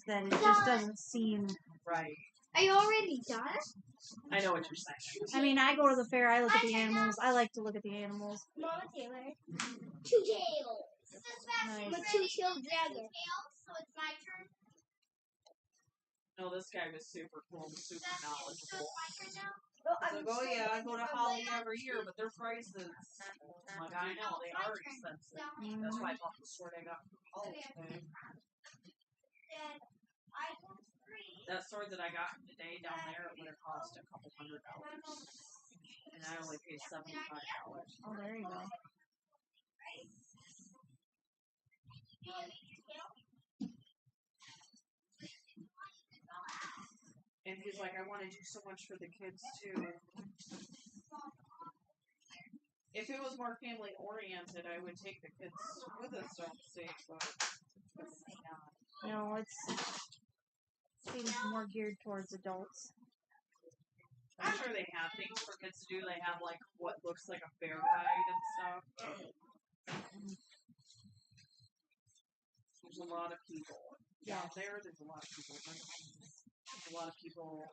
that it just doesn't seem right. Are you already done? I know what you're saying. I mean, I go to the fair, I look at the animals. I like to look at the animals. Mama Taylor. Two tails. Nice. With two-tailed dragon. So it's my turn. No, this guy was super cool and super knowledgeable. Oh, So go, yeah, I go to Holly every year, but their prices, like, I know, they are expensive. That's why I bought the sword I got from Holly. That sword that I got today down there, it would have cost a couple $100. And I only paid $75. Oh, there you go. And he's like, I want to do so much for the kids too. If it was more family oriented, I would take the kids with us on stage, but No, it seems more geared towards adults. I'm sure they have things for kids to do. They have like what looks like a fair guide and stuff. There's a lot of people. Yeah, there's a lot of people. There's a lot of people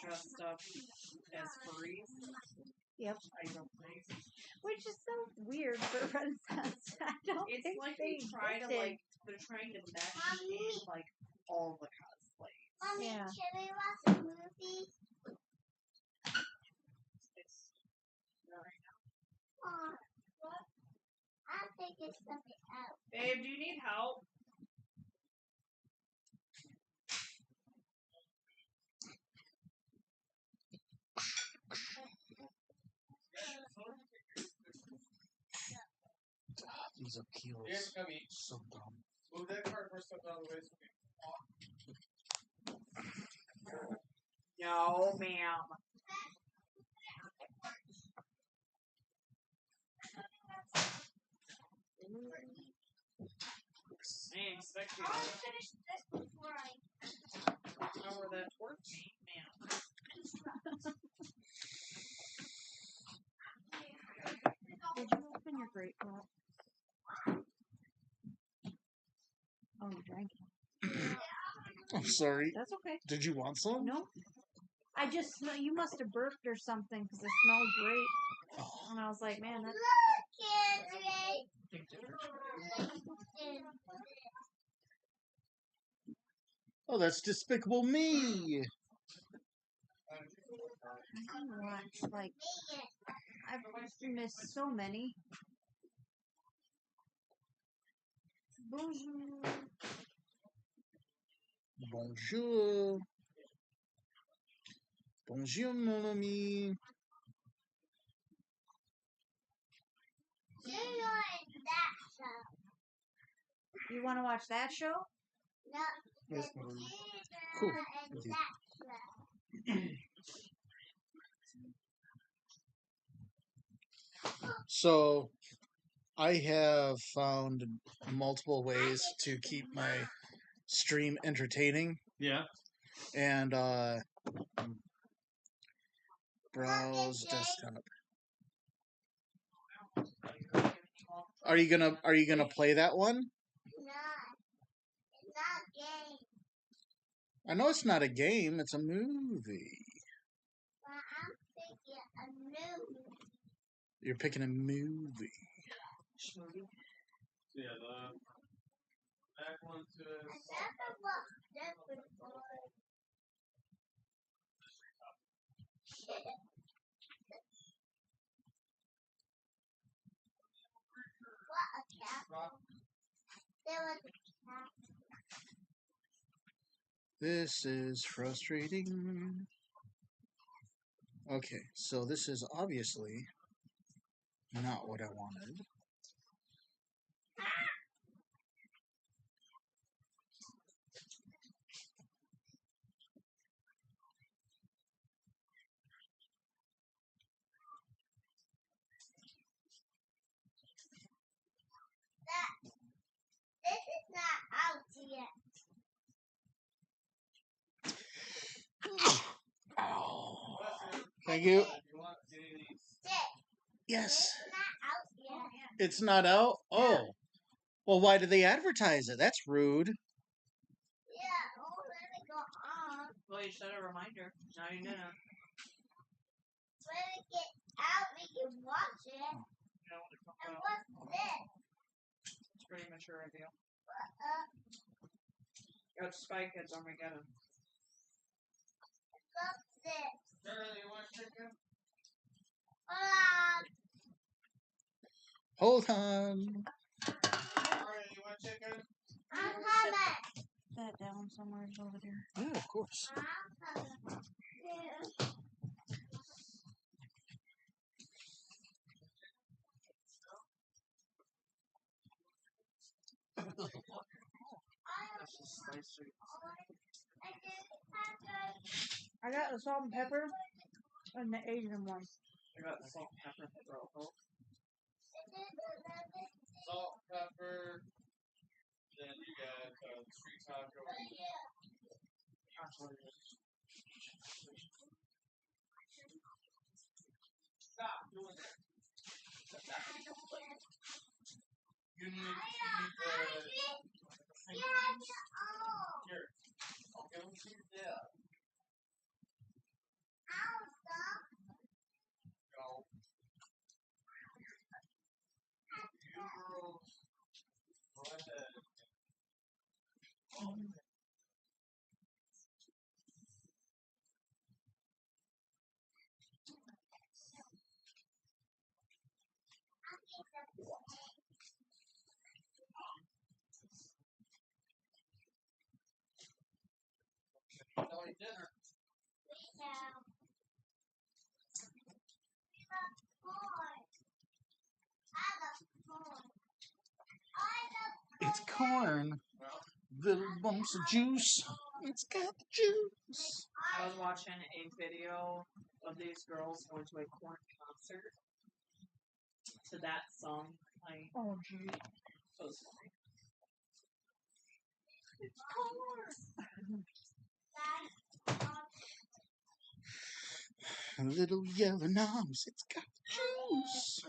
dressed up as furries. Yep. I don't think. Which is so weird for Renaissance. I don't It's think like they try to existed. they're trying to mesh in like all the cosplays. Mommy, Yeah. should we watch a movie? It's not right now. What? I think it's something else. Babe, do you need help? These appeals. So dumb. Move that cardboard stuff out of the way so we No, ma'am. I ain't expect you I'll to finish this before I... know where that works, ma'am. Did you open your grape pot? Oh, you drank it. I'm sorry. That's okay. Did you want some? No. I just smell. You must have burped or something because it smelled great. Oh. And I was like, man, that's. Oh, that's Despicable Me. I can watch, like, I've missed so many. Bonjour. Bonjour. Bonjour, mon ami. You want to watch that show? No. Yes, Marie. Cool. Thank you. So, I have found multiple ways to keep my stream entertaining. Yeah. And browse desktop. Are you gonna play that one? No. It's not a game. I know it's not a game, it's a movie. But I'm thinking a movie. You're picking a movie. Yeah, the back one I says never watched that before. What a cat. There was a cat. This is frustrating. Okay, so this is obviously not what I wanted. This is not out yet. Ow. Thank you. Sit. Yes. It's not out yet. It's not out? Oh. Well, why do they advertise it? That's rude. Well, you set a reminder. Now you didn't. When it gets out, we can watch it. You know when it comes And out. what's this? It's pretty mature reveal. Uh, Got Spy Kids Armageddon. what's this? Charlie, you want chicken? Hold Hold on. on. Charlie, you want chicken? I'm coming. That down somewhere over there. Yeah, of course. I'm coming. Yeah. That's just spicy. I got the salt and pepper and the Asian one. I got the salt and pepper roll. Oh, Salt, pepper. Then you got sweet taco. actually, Stop doing that. You need the here. Okay, let's see. Yeah. Go. You girls, go ahead. Tell you dinner. It's corn. Little bumps of juice. It's got the juice. I was watching a video of these girls going to a corn concert to that song playing. Oh, gee. So it was funny. Little yellow knobs. It's got the juice.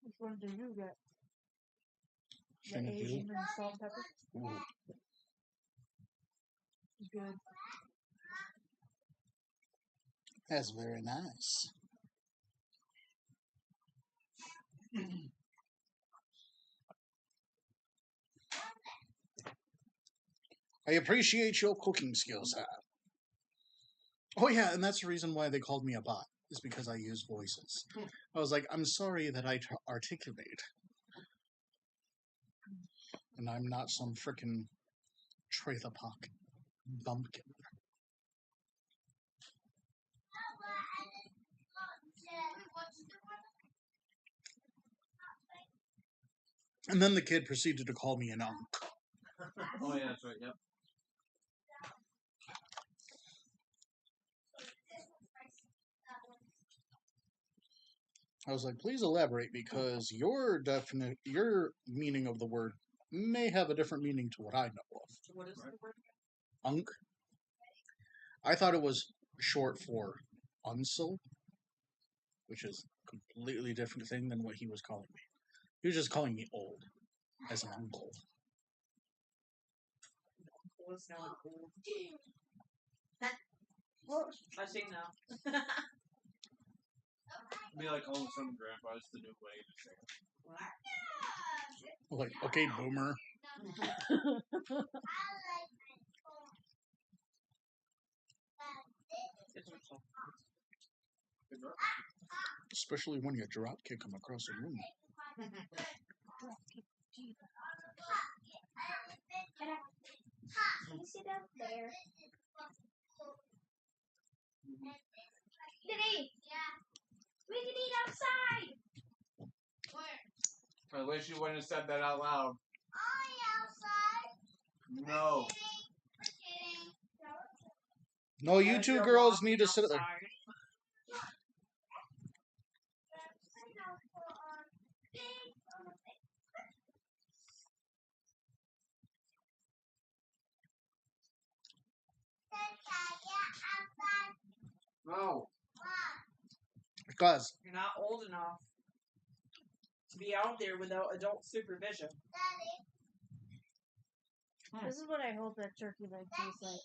Which one do you get? The Shouldn't do. Asian and salt and pepper? Ooh. Good. That's very nice. I appreciate your cooking skills, Hal. Oh yeah, and that's the reason why they called me a bot, is because I use voices. I was like, I'm sorry that I articulate. And I'm not some frickin' Trathapok bumpkin. And then the kid proceeded to call me an unk. Oh yeah, that's right. Yep. I was like, please elaborate, because your meaning of the word may have a different meaning to what I know of. So what is the word? Unk. I thought it was short for unsel, which is a completely different thing than what he was calling me. He was just calling me old, as an uncle. What's now an old? Well, I see now. Be like calling some grandpa. It's the new way to say it. Like, okay, boomer. Good work. Especially when you drop kick him across the room. Can you sit out there? Kitty! We can eat outside! I wish you wouldn't have said that out loud. Outside! No. No, you As two you're girls walking need to sit there. outside. Cause You're not old enough to be out there without adult supervision. Daddy, This is what I hope that turkey leg tastes like.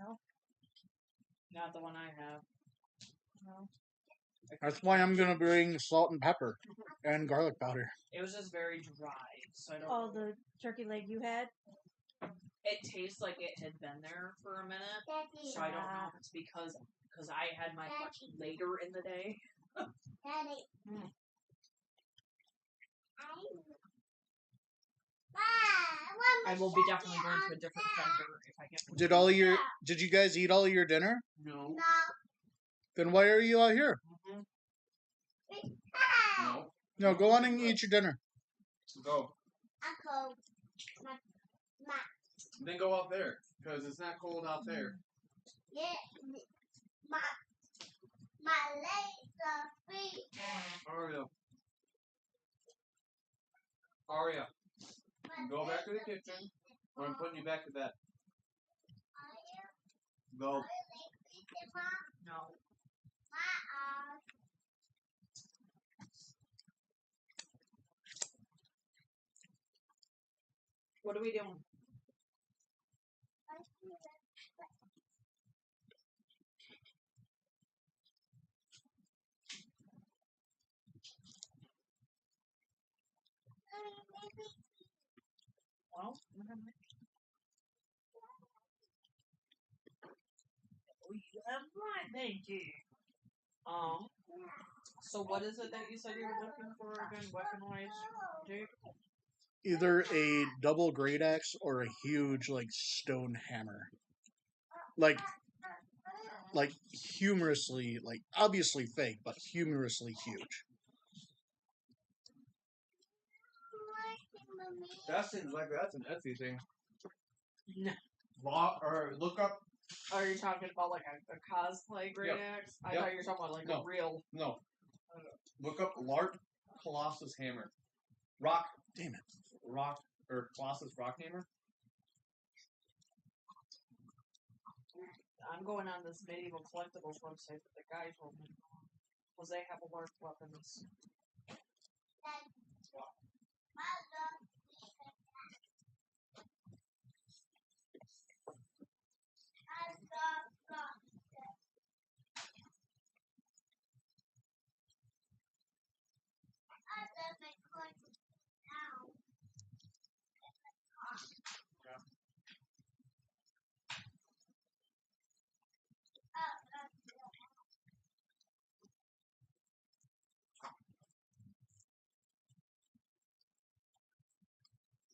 No? Not the one I have. No. that's why I'm gonna bring salt and pepper and garlic powder. It was just very dry, so I don't Oh, know. the turkey leg you had? It tastes like it had been there for a minute, Daddy, so I don't know if it's because I had mine much later in the day. Daddy. Mm. I will be definitely going to a different vendor if I get. Did you guys eat all of your dinner? No. No. Then why are you out here? Mhm. No. No, go on and eat your dinner. Go. Uncle. Then go out there, because it's not cold out there. Yeah. My legs are free. Aria, go back to the kitchen, or I'm putting you back to bed. Go. No. What are we doing? Well, you have right, thank you. So what is it that you said you were looking for again, weapon-wise, Jake? Either a double great axe or a huge like stone hammer. Like humorously, like obviously fake, but humorously huge. That seems like that's an Etsy thing. No. Or look up. Are you talking about like a cosplay great axe? I Yep. thought you were talking about like No. a real. No. Look up Lark Colossus Hammer. Rock. Damn it. Rock or Colossus Rock Hammer. I'm going on this medieval collectibles website that the guy told me was they have a large weapons.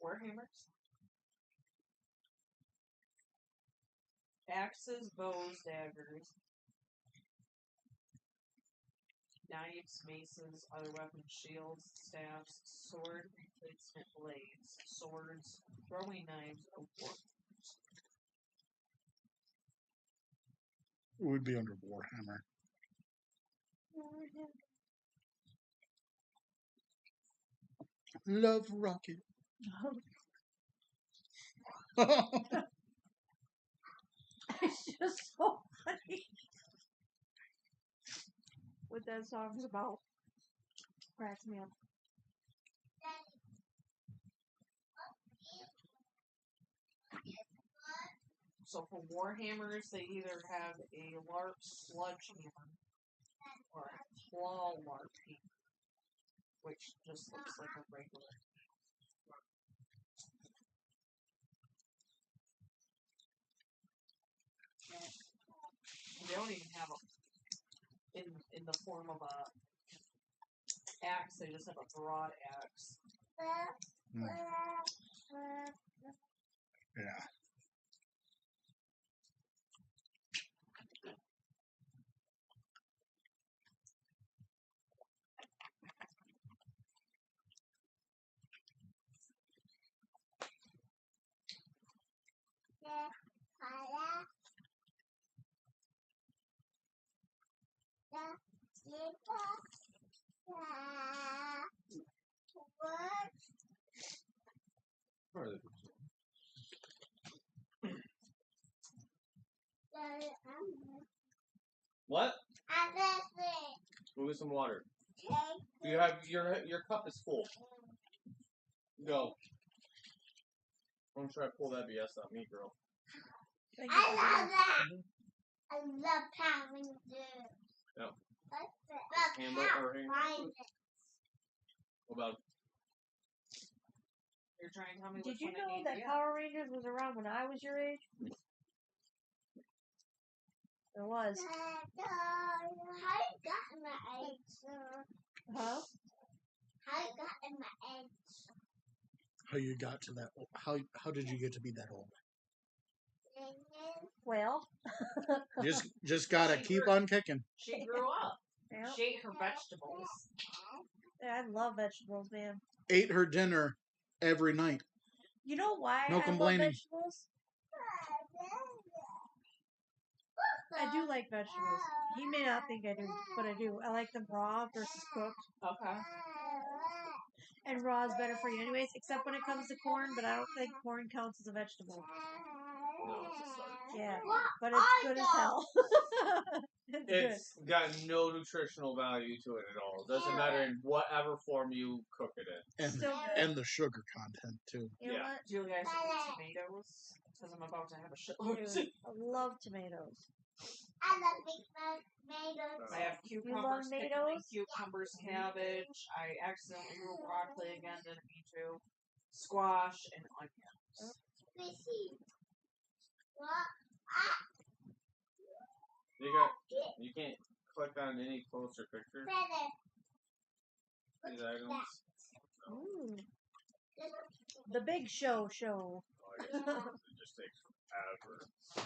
Warhammers? Axes, bows, daggers, knives, maces, other weapons, shields, staffs, sword replacement blades, swords, throwing knives, or warhammers. It would be under Warhammer. Love Rocket. It's just so funny. What that song's about. Cracks me up. So for warhammers, they either have a lark sledgehammer or a claw lark hammer, which just looks like a regular. They don't even have them in the form of a axe. They just have a broad axe. Yeah. Where are they? What? Go get some water. You have your cup is full. Go. Don't try to pull that BS on me, girl. Thank I you for love that. that. I love having this. No. But Handle can't or hang- find it. What about You're trying to tell me Did which you one I know need? that Yeah. Power Rangers was around when I was your age? It was. How you got in my eggs? Huh? How you got in my eggs? How you got to that? How did you get to be that old? Well. Just gotta She keep grew- on kicking. She grew up. Yeah. She ate her vegetables. I love vegetables, man. Ate her dinner every night. You know why No I complaining. love vegetables? I do like vegetables. He may not think I do, but I do. I like them raw versus cooked. Okay. And raw is better for you anyways, except when it comes to corn, but I don't think corn counts as a vegetable. Yeah, but it's good as hell. It's good. It's got no nutritional value to it at all. It doesn't matter in whatever form you cook it in. And Still good. and the sugar content too. You know Yeah. what? Do you guys eat tomatoes? Because I'm about to have a shitload. Dude, I love tomatoes. I love big tomatoes. I have You love cucumbers, pickling tomatoes? cucumbers, cabbage. I accidentally grew broccoli again, didn't mean to. Squash and onions. Squishy. What? You can't click on any closer picture. Feather. These items. Ooh. The Big Show show. Oh, I guess it just takes forever. I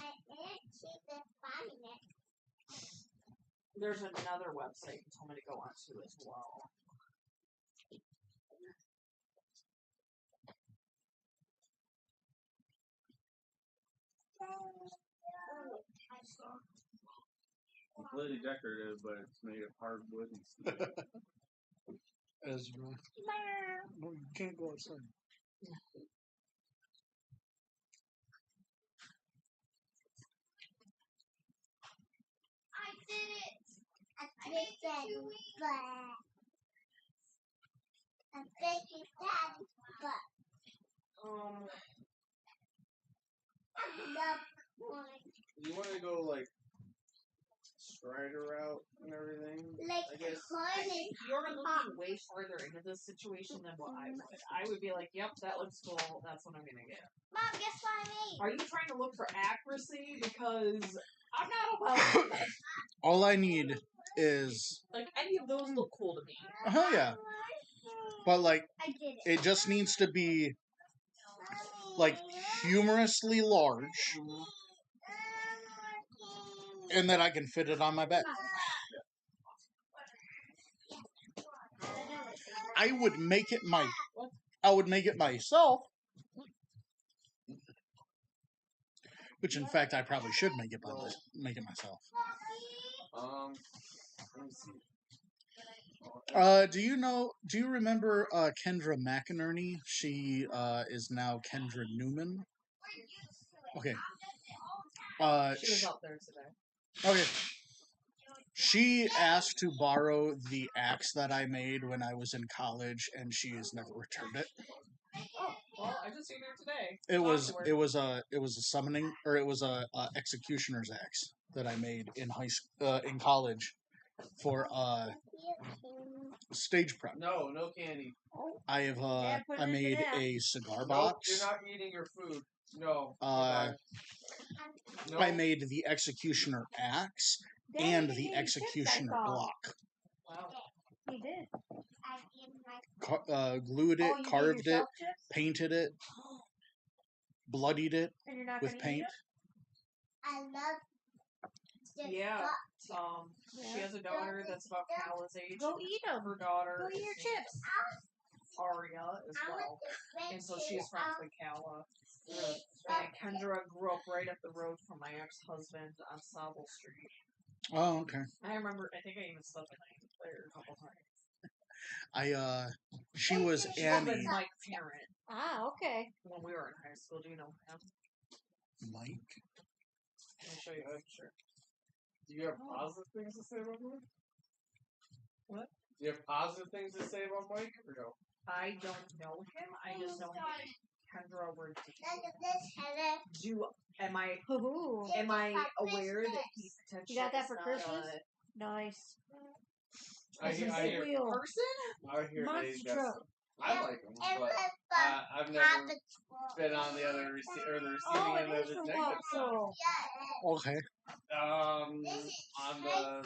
actually been finding it. There's another website you told me to go on to as well. Completely decorative, but it's made of hardwood and steel. Ezra. No, you can't go outside. I did it. I made daddy's butt. I made daddy's butt. I love corn. You want to go like Strider route and everything? Like I guess. corn is You're looking way farther into this situation than what I would. I would be like, yep, that looks cool. That's what I'm going to get. Mom, guess what I made? Are you trying to look for accuracy? Because I'm not about that. All I need is Like, any of those look cool to me. yeah. But like I did it. it just needs to be like humorously large and that I can fit it on my back. I would make it myself. Which in fact I probably should make it myself. Let me see. Do you remember Kendra McInerney? She is now Kendra Newman. Okay. She was out there today. Okay. She asked to borrow the axe that I made when I was in college, and she has never returned it. Oh, well, I just seen her today. It Talked was to her. it was a summoning, or it was a executioner's axe that I made in college for stage prep. No candy. I have Yeah, put it I into made that. a cigar Nope, box. you're not eating your food. No. Uh, no. I made the executioner axe Daddy and made the chips, I executioner thought. block. Wow. He did. I did my Glued it, Oh, you made carved it, yourself chips? painted it, bloodied it And you're not with gonna paint. eat I love the Yeah. butt. She has a daughter that's about Cala's age. them? Go eat them. Her daughter Go eat your is named chips. Aria as I well. want the And so she's friends with Cala. And Kendra grew up right up the road from my ex-husband on Sable Street. Oh, okay. I remember, I think I even slept the night there a couple times. She was She was Annie. Mike's parent Ah, okay. when we were in high school. Do you know him? Mike? Let me show you a picture. Do you have positive things to say about Mike? What? Do you have positive things to say about Mike or no? I don't know him. I just know Kendra were am I Ooh. aware that he potentially You got that is for not Christmas? a Nice. I It's a hear, big wheel. person? I hear that Monster he's got truck. some. I like him, but I've never been on the other or the receiving Oh, end it of is his from negative side. Watso. Okay. On the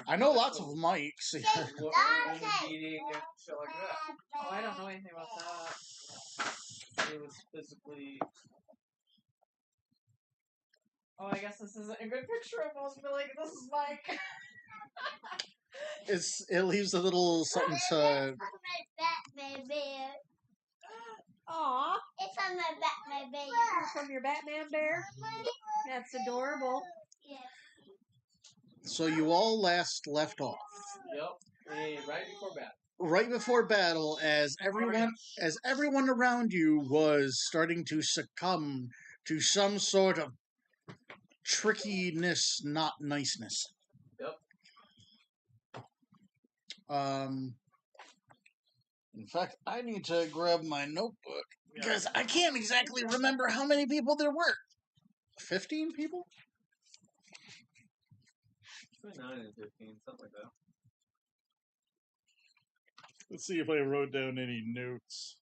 I know lots of Mikes. women beating and shit like that. Oh, I don't know anything about that. It was physically. Oh, I guess this isn't a good picture of most, but like, this is Mike. It leaves a little something to. Batman bear. Aw, It's on my Batman bear. from your Batman bear. That's adorable. Yeah. So you all last left off Yep. Right before battle. right before battle, as everyone around you was starting to succumb to some sort of trickiness, not niceness. Yep. In fact, I need to grab my notebook because I can't exactly remember how many people there were. 15 people? Between 9 and 15, something like that. Let's see if I wrote down any notes.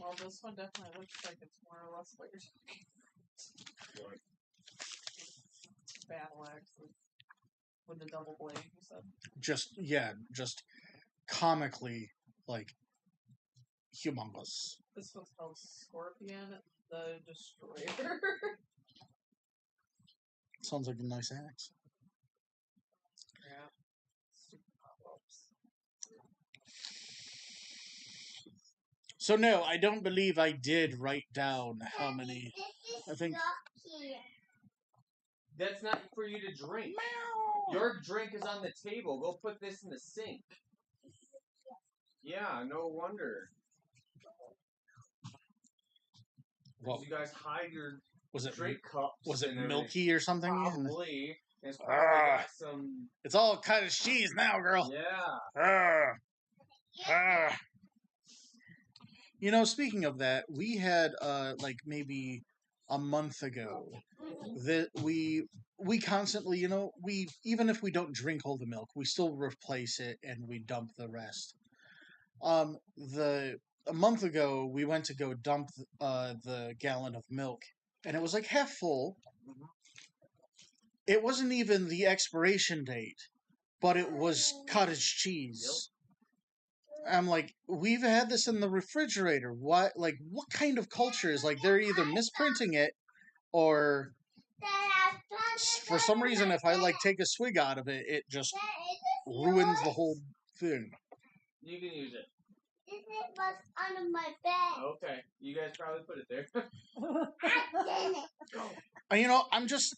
Well, this one definitely looks like it's more or less what you're talking about. Battle axes. With the double blade, you said? Just comically, like, humongous. This one's called Scorpion the Destroyer. Sounds like a nice axe. Yeah. Super pop-ups. So no, I don't believe I did write down how many. I think That's not for you to drink. Your drink is on the table. Go put this in the sink. Yeah, no wonder. Well, You guys hide your was it drink cups. was it and milky or something? Probably. It's probably got some. It's all cottage cheese now, girl. Yeah. You know, speaking of that, we had like maybe a month ago that we constantly, you know, we even if we don't drink all the milk, we still replace it and we dump the rest. A month ago we went to go dump the gallon of milk, and it was like half full. It wasn't even the expiration date, but it was cottage cheese. I'm like, we've had this in the refrigerator. What kind of culture is like they're either misprinting it or for some reason if I like take a swig out of it, it just ruins the whole thing. You can use it. This was under my bed. Okay. You guys probably put it there. I didn't. You know,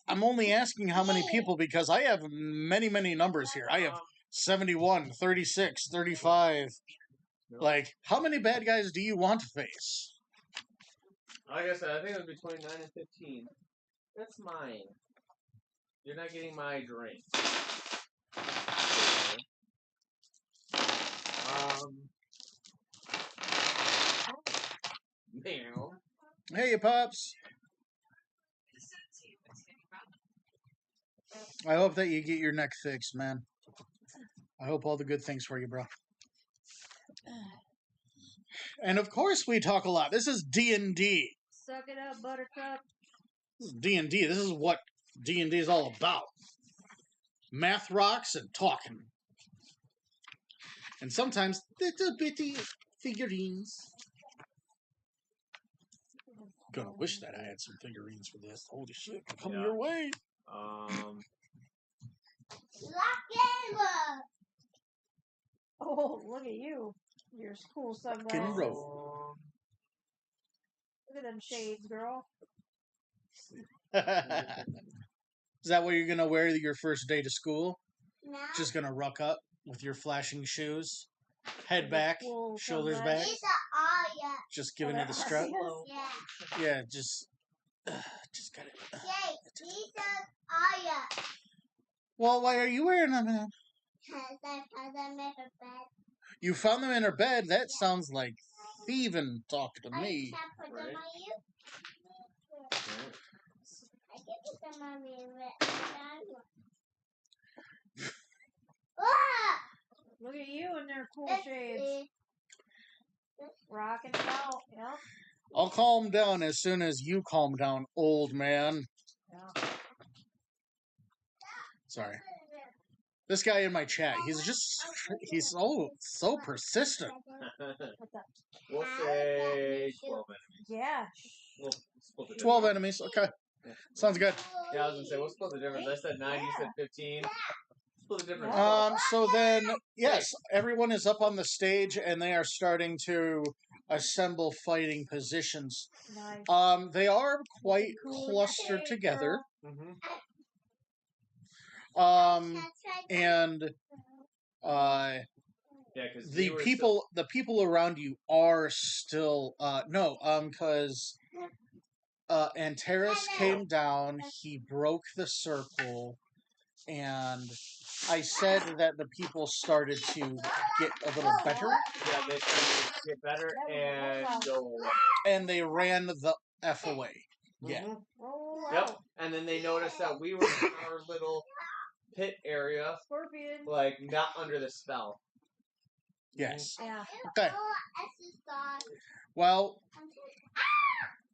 I'm only asking how many people because I have many numbers here. I have 71, 36, 35. Like, how many bad guys do you want to face? Like I said, I think it was between 9 and 15. That's mine. You're not getting my drink. Meow. Hey, Pops. I hope that you get your neck fixed, man. I hope all the good things for you, bro. And of course we talk a lot. This is D&D. Suck it up, Buttercup. This is D&D. This is what D&D is all about. Math rocks and talking. And sometimes little bitty figurines. Gonna wish that I had some figurines for this. Holy shit, coming your way. Oh, look at you. Your cool sunglasses. Can roll. Look at them shades, girl. Is that what you're gonna wear your first day to school? No. Just gonna ruck up with your flashing shoes, head Your back, cool shoulders sunglasses. back. These are all just giving you the there strut. are. Hello. Yeah. Yeah, just got it. Jake, these are Aya. Well, why are you wearing them, man? Because I found them in her bed. You found them in her bed. That sounds like thieving talk to I me. can't put them Right. on you. Right. I can put them on me. Ah! Look at you in their cool Let's shades. see. Rocking it out. Yep. I'll calm down as soon as you calm down, old man. Yeah. Sorry. This guy in my chat, he's so persistent. What's up? We'll say 12 enemies. Yeah. We'll split the 12 difference. enemies. Okay. Sounds good. Yeah, I was gonna say we'll split the difference. I said 9, you said 15. Split the difference. So then, yes, everyone is up on the stage and they are starting to assemble fighting positions. Nice. They are quite Cool clustered shade, together. girl. Mm-hmm. And Yeah, because the people around you are still because Antares came down, he broke the circle, and I said that the people started to get a little better, Yeah, they started to get better and go away. and they ran the F away. Yeah. Mhm. Oh, Yep. wow. And then they noticed that we were in our little pit area, Scorpion. like not under the spell. Yes. Yeah. Okay. Well,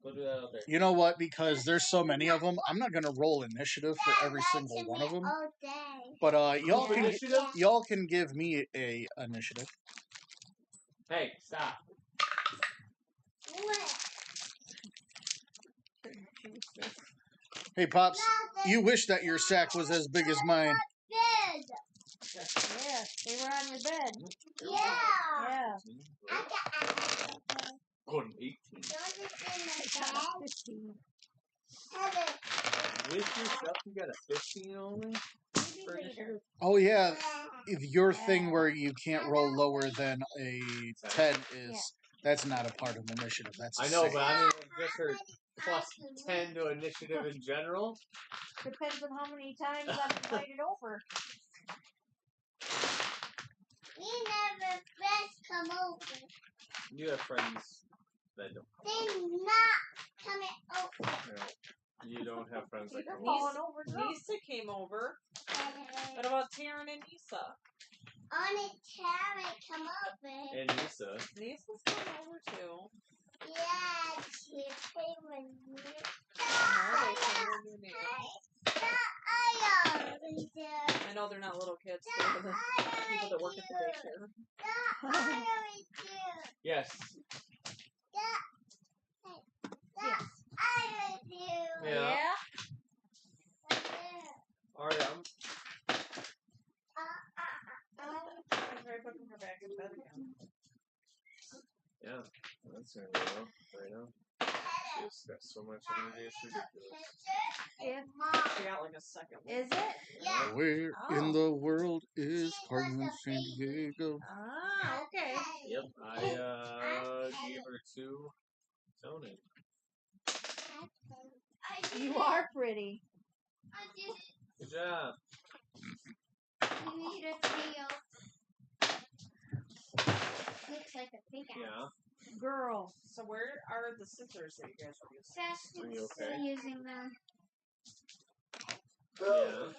Go do that out there. you know what? Because there's so many of them, I'm not gonna roll initiative for every single one of them. But y'all can give me a initiative. Hey, stop. Hey, Pops, you wish that your sack was as big as mine. Yeah. They were on your bed. Yeah. Yeah. Oh, an 18. 15. With yourself, you got a 15 only? Maybe For later. initiative? Oh yeah, your thing where you can't roll lower than a 10 that's not a part of initiative. That's a I know, save. but I mean, just her plus 10 to initiative in general. Depends on how many times I'm invited over. We never first come over. You have friends that don't. They're not coming over. No, you don't have friends that You're come. falling over. girl. Nisa came over. What about Taryn and Nisa? Only Taryn come over. And Nisa. Nisa's coming over too. Yeah, she came with me. No, they came with your name. I know they're not little kids. They're the people that work at the daycare. Yes. Yeah. Alright, Try putting her back in bed again. yeah. That's gonna go well right now. She's got so much energy, it's ridiculous. Yeah. She got like a second one. Is it? Yeah. Where in the world is Carmen San Diego? Ah, okay. Yep, I gave her 2 Tony. You are pretty. Good job. Looks like a big Yeah. Girl. So where are the scissors that you guys are using? Are you okay? Using them. Yeah.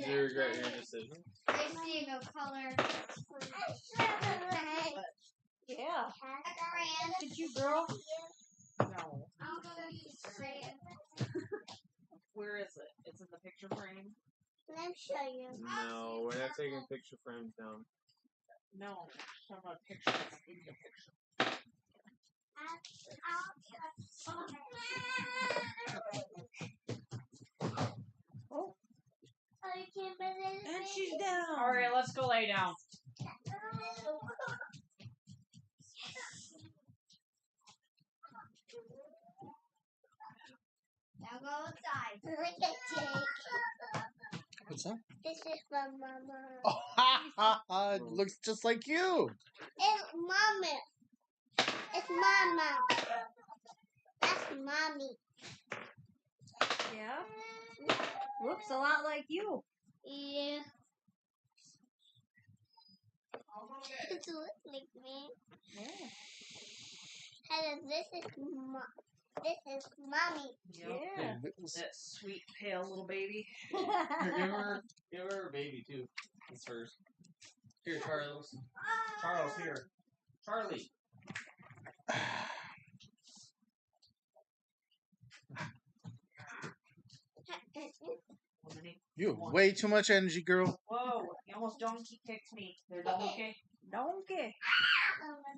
Do you regret your decision? I see no color. Yeah. Did you, girl? No. Where is it? It's in the picture frame? Let me show you. No, we're not taking picture frames down. No. I'm talking about pictures in the picture. Oh. You can't believe And it. she's down. Alright, let's go lay down. Now go outside. Look at Jake. What's that? This is from Mama. Oh, ha ha ha! It looks just like you. It's Mama. It's mommy. Yeah. Looks a lot like you. Yeah. It looks like me. Yeah. Hello, this is mommy. Yeah. That sweet, pale little baby. Here, give her a baby too. It's hers. Here, Charles. Charles, here. Charlie. You have way too much energy, girl. Whoa, you almost donkey kicked me. They're donkey. Donkey.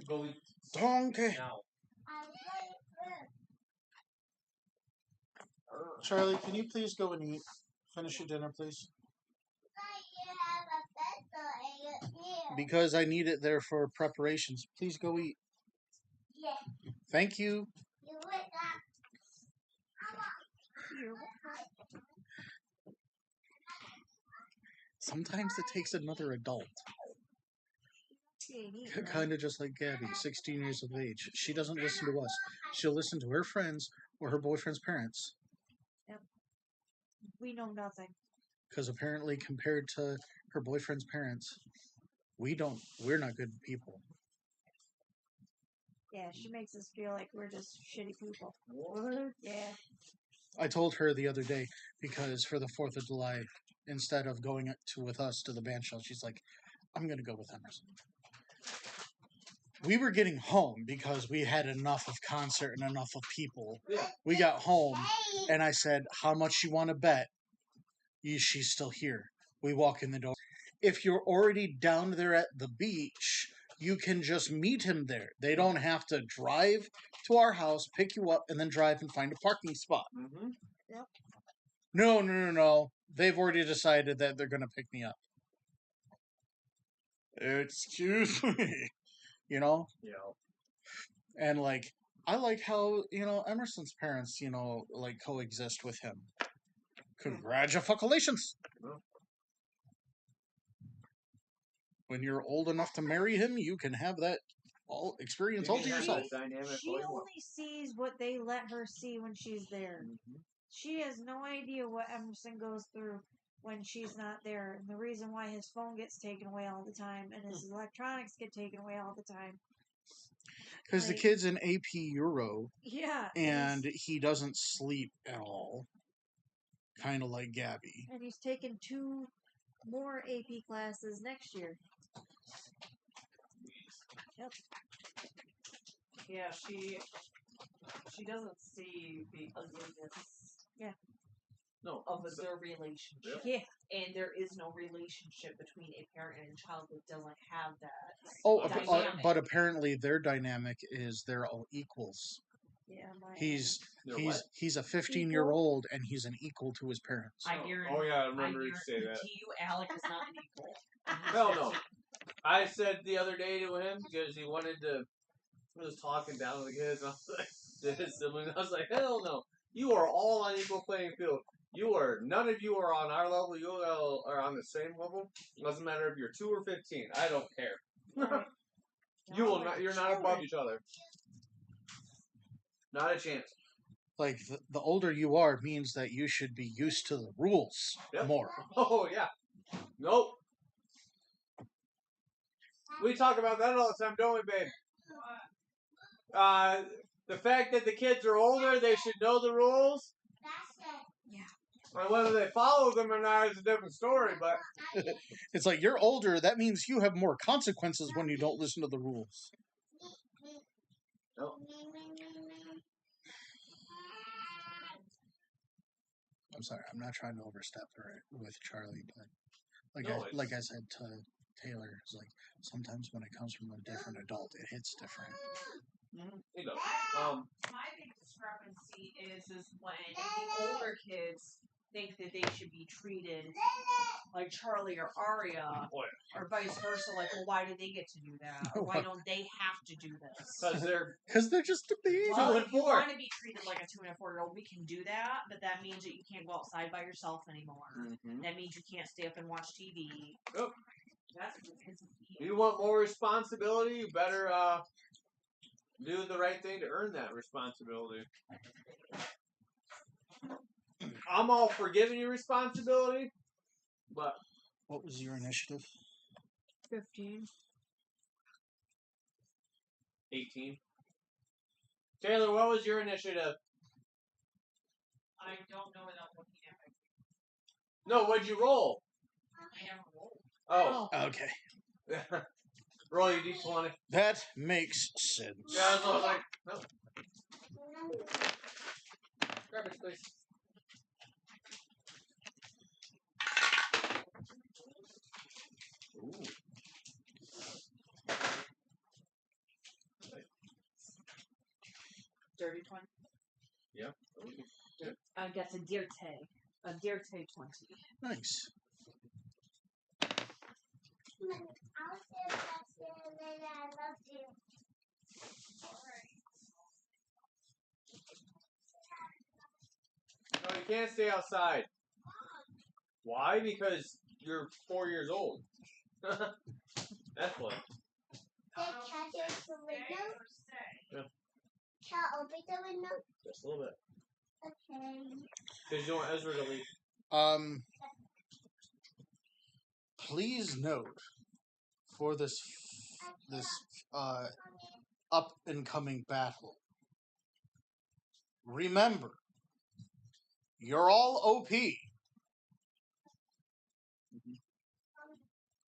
Go eat Donkey. now. Charlie, can you please go and eat? Finish your dinner, please. Because I need it there for preparations. Please go eat. Yeah. Thank you. You wake up. Sometimes it takes another adult. Kind of just like Gabby, 16 years of age. She doesn't listen to us. She'll listen to her friends or her boyfriend's parents. We know nothing. Because apparently, compared to her boyfriend's parents, we're not good people. Yeah, she makes us feel like we're just shitty people. What? Yeah. I told her the other day, because for the 4th of July, instead of going with us to the band shell, she's like, I'm going to go with Emerson. We were getting home because we had enough of concert and enough of people. Yeah. We got home, and I said, how much you want to bet? She's still here. We walk in the door. If you're already down there at the beach, you can just meet him there. They don't have to drive to our house, pick you up, and then drive and find a parking spot. Mm-hmm. Yep. No. They've already decided that they're going to pick me up. Excuse me. You know? Yeah. And, like, I like how, Emerson's parents, like, coexist with him. Congratulations. When you're old enough to marry him, you can have that experience all to yourself. She only sees what they let her see when she's there. Mm-hmm. She has no idea what Emerson goes through when she's not there. And the reason why his phone gets taken away all the time and his electronics get taken away all the time. Because the kid's in AP Euro. Yeah. And he doesn't sleep at all. Kind of like Gabby. And he's taking 2 more AP classes next year. Yep. Yeah, she doesn't see the ugliness. Yeah. No. Of their relationship. Yeah. And there is no relationship between a parent and a child that doesn't have that. Oh, dynamic. but apparently their dynamic is they're all equals. Yeah, He's a 15-year-old and he's an equal to his parents. I guarantee. Oh yeah, I remember you say that. To you, Alec is not an equal. Hell no. I said the other day to him because he wanted to. He was talking down to the kids. And I was like, to his siblings. I was like, hell no. You are all on equal playing field. None of you are on our level. You all are on the same level. Doesn't matter if you're 2 or 15. I don't care. Right. You're not above each other. Not a chance. Like, the older you are means that you should be used to the rules more. Oh, yeah. Nope. We talk about that all the time, don't we, babe? The fact that the kids are older, they should know the rules. Yeah. And whether they follow them or not is a different story, but... It's like, you're older, that means you have more consequences when you don't listen to the rules. Nope. I'm sorry, I'm not trying to overstep with Charlie, but like I said to Taylor, it's like sometimes when it comes from a different adult, it hits different. You know, My big discrepancy is when the older kids think that they should be treated like Charlie or Arya, or vice versa. Like, well, why do they get to do that? Or why don't they have to do this? Because they're just a baby. Well, if you want to be treated like a 2 and a 4-year-old, we can do that, but that means that you can't go outside by yourself anymore. Mm-hmm. That means you can't stay up and watch TV. Yep. That's what pisses me off. You want more responsibility, you better do the right thing to earn that responsibility. I'm all for giving you responsibility, but What was your initiative? 15. 18. Taylor, what was your initiative? I don't know without looking at it. No, what'd you roll? I haven't rolled. Oh, Okay. roll your d20. That makes sense. Yeah, that's what I was like. No. Garbage, please. Ooh. Dirty 20. Yeah. I guess a deer tag. A deer tag 20. Nice. I'll say that's it, and then I love you. No, you can't stay outside. Why? Because you're 4 years old. That's why. Can I open the window? Yeah. Can I open the window? Just a little bit. Okay. Because you don't want Ezra to leave. Please note for this up and coming battle. Remember, you're all OP.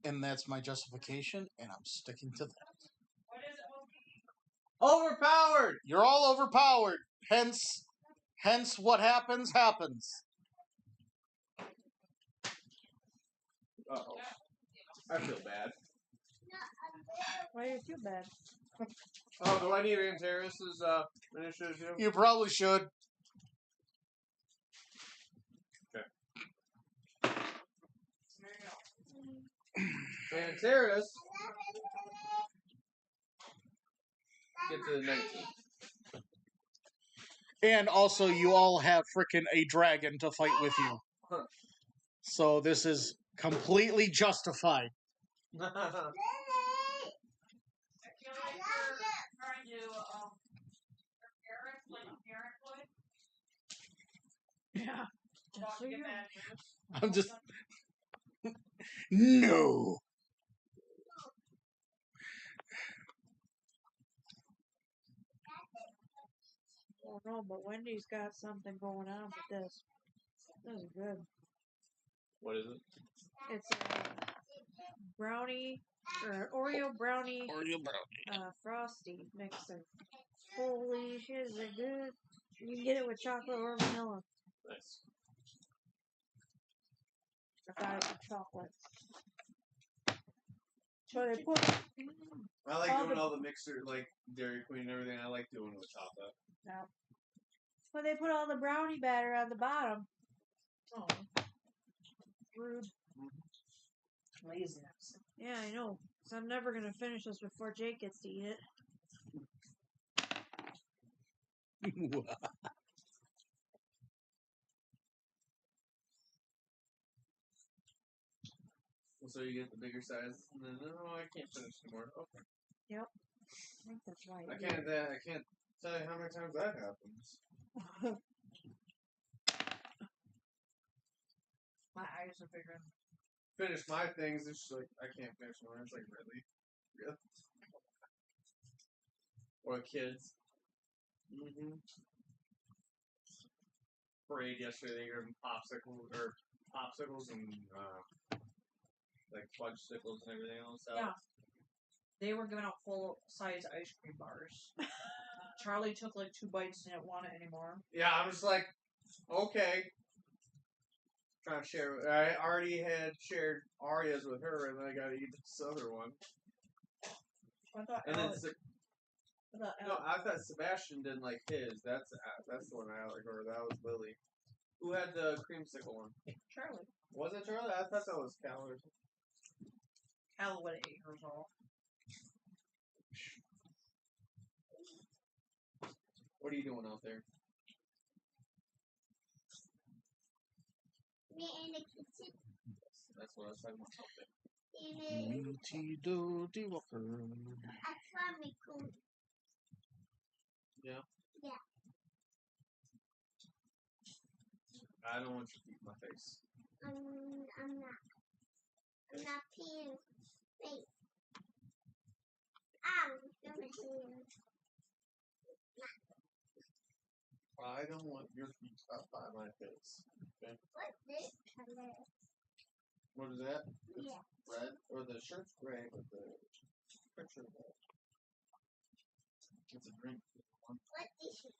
And that's my justification, and I'm sticking to that. What is OP? Overpowered! You're all overpowered. Hence what happens. Uh-oh. I feel bad. Why do you feel bad? Oh, do I need Antares' initiative too? You probably should. There you go. Antares, get to the 19. And also, you all have frickin' a dragon to fight with you. Huh. So this is completely justified. I feel like you're trying to prepare it like a parent would. Yeah. About So to get you- bad news. I'm just... No! I don't know, but Wendy's got something going on with this. This is good. What is it? It's a brownie, or Oreo brownie, frosty mixer. Holy shit, is it good? You can get it with chocolate or vanilla. Nice. I thought it was chocolate. So they put I like All doing the- all the mixer, like Dairy Queen and everything. I like doing it with chocolate. But they put all the brownie batter on the bottom. Oh, rude. Laziness. Yeah, I know. So I'm never gonna finish this before Jake gets to eat it. So you get the bigger size, and then no, I can't finish anymore. Okay. I think that's right. I can't tell you how many times that happens. My eyes are bigger. Finish my things, it's just like I can't finish mine. It's like really. Or kids. Parade yesterday, they gave them popsicles and like fudge sickles and everything else. Yeah. They were giving out full size ice cream bars. Charlie took like 2 bites and didn't want it anymore. Yeah, I'm just like, okay. Trying to share. I already had shared Arya's with her, and then I got to eat this other one. I thought And then Alex. I thought Sebastian didn't like his. That's the one I like, or that was Lily. Who had the creamsicle one? Charlie. Was it Charlie? I thought that was Cal or something. Cal would have ate hers all. What are you doing out there? Me in the kitchen. That's what I was talking about. In the Meaty Dodie Walker. I found me cool. Yeah. Yeah. I don't want you to eat my face. I'm not. I'm not peeing face. I'm gonna pee. I don't want your feet up by my face. Okay. What's this color? What is that? Yeah. Red? Or the shirt's gray, but the picture of that. It's a drink. What is it?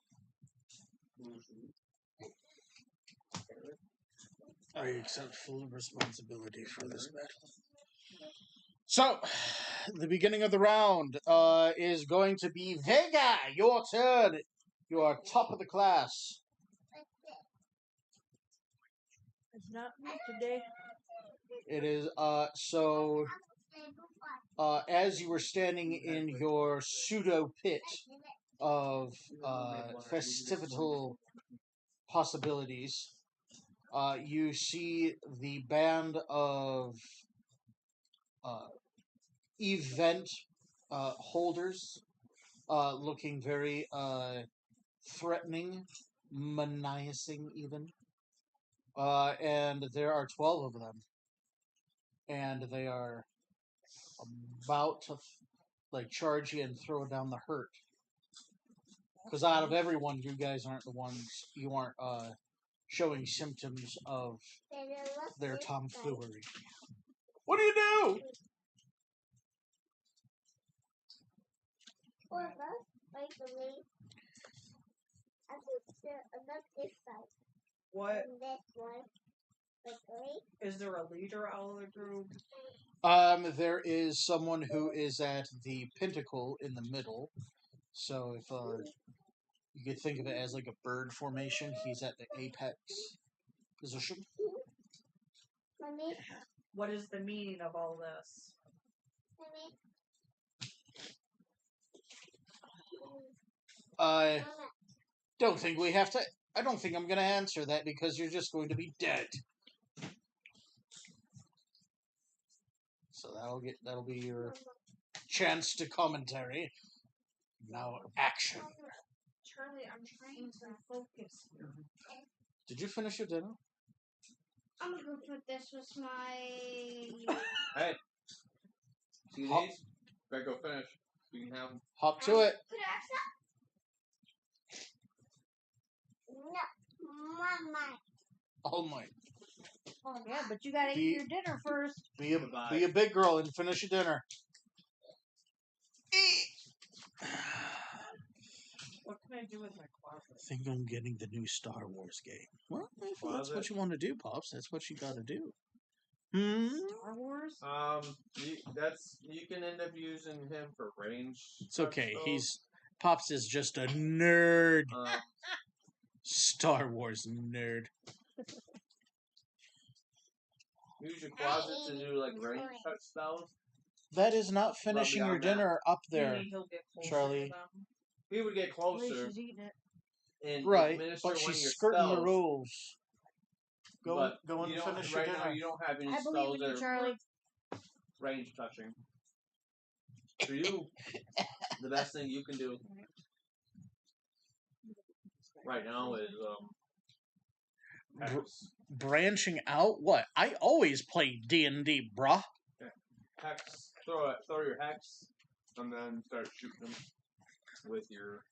Blue shoes. I accept full responsibility for this battle. So, the beginning of the round is going to be Vega. Your turn. You are top of the class. What's this? It's not me today. It is so. As you were standing in your pseudo pit of festival possibilities, you see the band of event holders looking very threatening, menacing even. And there are 12 of them. And they are about to charge you and throw down the hurt. Because out of everyone, you guys aren't the ones, you aren't showing symptoms of their tomfoolery. What do you do? Or left, right, the way. I think this side. What And this one. Like, right? is there a leader out of the group? There is someone who is at the pinnacle in the middle. So if you could think of it as like a bird formation, he's at the apex position. Mommy, What is the meaning of all this? mommy. I Mama. don't think we have to. I don't think I'm going to answer that because you're just going to be dead. So that'll be your chance to commentary. Now action. Charlie, I'm trying to focus here. Did you finish your dinner? I'm gonna put this with my. Hey. See Hop. these? Better go finish. You can have them. Hop to it. Put it outside. No, Mama. Oh my. Yeah, but you gotta eat your dinner first. Be a Goodbye. be a big girl and finish your dinner. What can I do with my closet? I think I'm getting the new Star Wars game. Well, if that's Closet? what you want to do, Pops. That's what you got to do. Star Wars? You can end up using him for range. It's okay. spells. Pops is just a nerd. Um, Star Wars nerd. use your closet to do like range touch spells. That is not finishing your beyond that. dinner up there. Maybe he'll get closer Charlie. to them. He would get At least closer she's eating it. and Right, administer but one she's of your skirting spells. the rules. Go But and you don't, finish your right dinner. now, you don't have any I believe spells in that you, are Charlie. range touching. For you, the best thing you can do right now is hex. Branching out? What? I always play D&D, bruh. Hex. Throw your hex, and then start shooting them with your.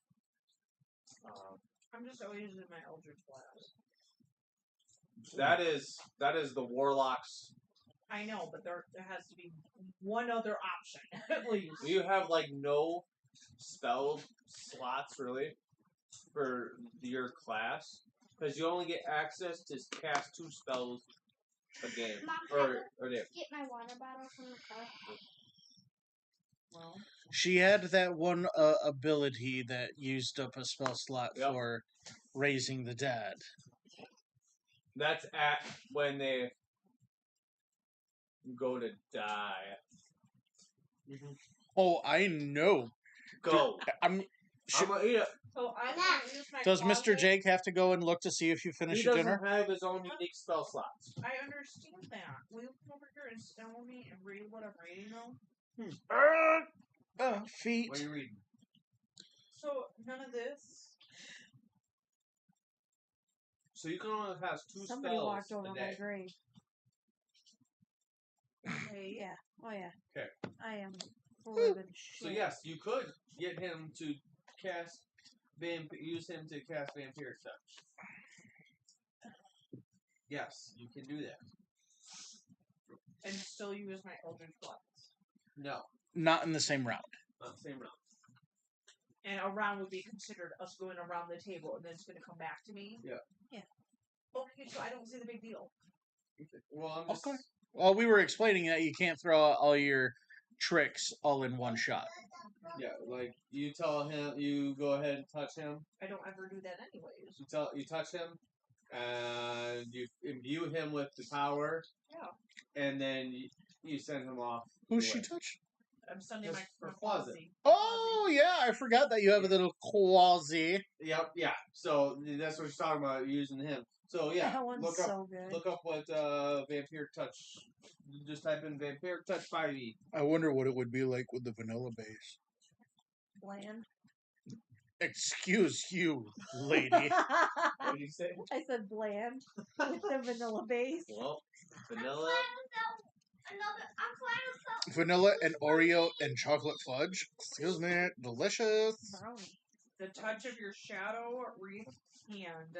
I'm just always using my Eldritch Blast. That is the warlock's. I know, but there has to be one other option at least. You have like no spell slots really for your class because you only get access to cast 2 spells a game or a day. Get my water bottle from the car. Well, She had that one ability that used up a spell slot Yep. for raising the dead. That's at when they go to die. Oh, I know. Go. I'm. I'm gonna eat it. so I'm going to use my Does closet. Mr. Jake have to go and look to see if you He finish your doesn't dinner? have his own unique spell slots. I understand that. Will you come over here and tell me and read what I'm reading though? Feet. What are you reading? So None of this. So you can only cast 2 Somebody spells walked over a my day. grave. Hey, Yeah. Oh yeah. 'Kay. I am full of shit. So yes, you could get him to cast use him to cast Vampiric Touch. Yes, you can do that. and still use my Eldritch Blast. No, Not in the same round. not the same round. And a round would be considered us going around the table, and then it's going to come back to me. Yeah. Yeah. Okay, so I don't see the big deal. Well, I'm just... Okay. Well, we were explaining that you can't throw out all your tricks all in one shot. Yeah, like you tell him, you go ahead and touch him. I don't ever do that anyways. You touch him, and you imbue him with the power. Yeah. And then you send him off. Who's she touched? I'm sending Just my for quasi. Quasi. Oh yeah, I forgot that you have a little quasi. Yep, yeah. So that's what she's talking about, using him. So yeah, That one's look up so good. look up what Vampiric Touch. Just type in Vampiric Touch 5e. I wonder what it would be like with the vanilla base. Bland. Excuse you, lady. What did you say? I said bland with the vanilla base. Well, vanilla. Vanilla and Oreo and chocolate fudge. Excuse me, delicious. Brownie. The touch of your shadow wreathed hand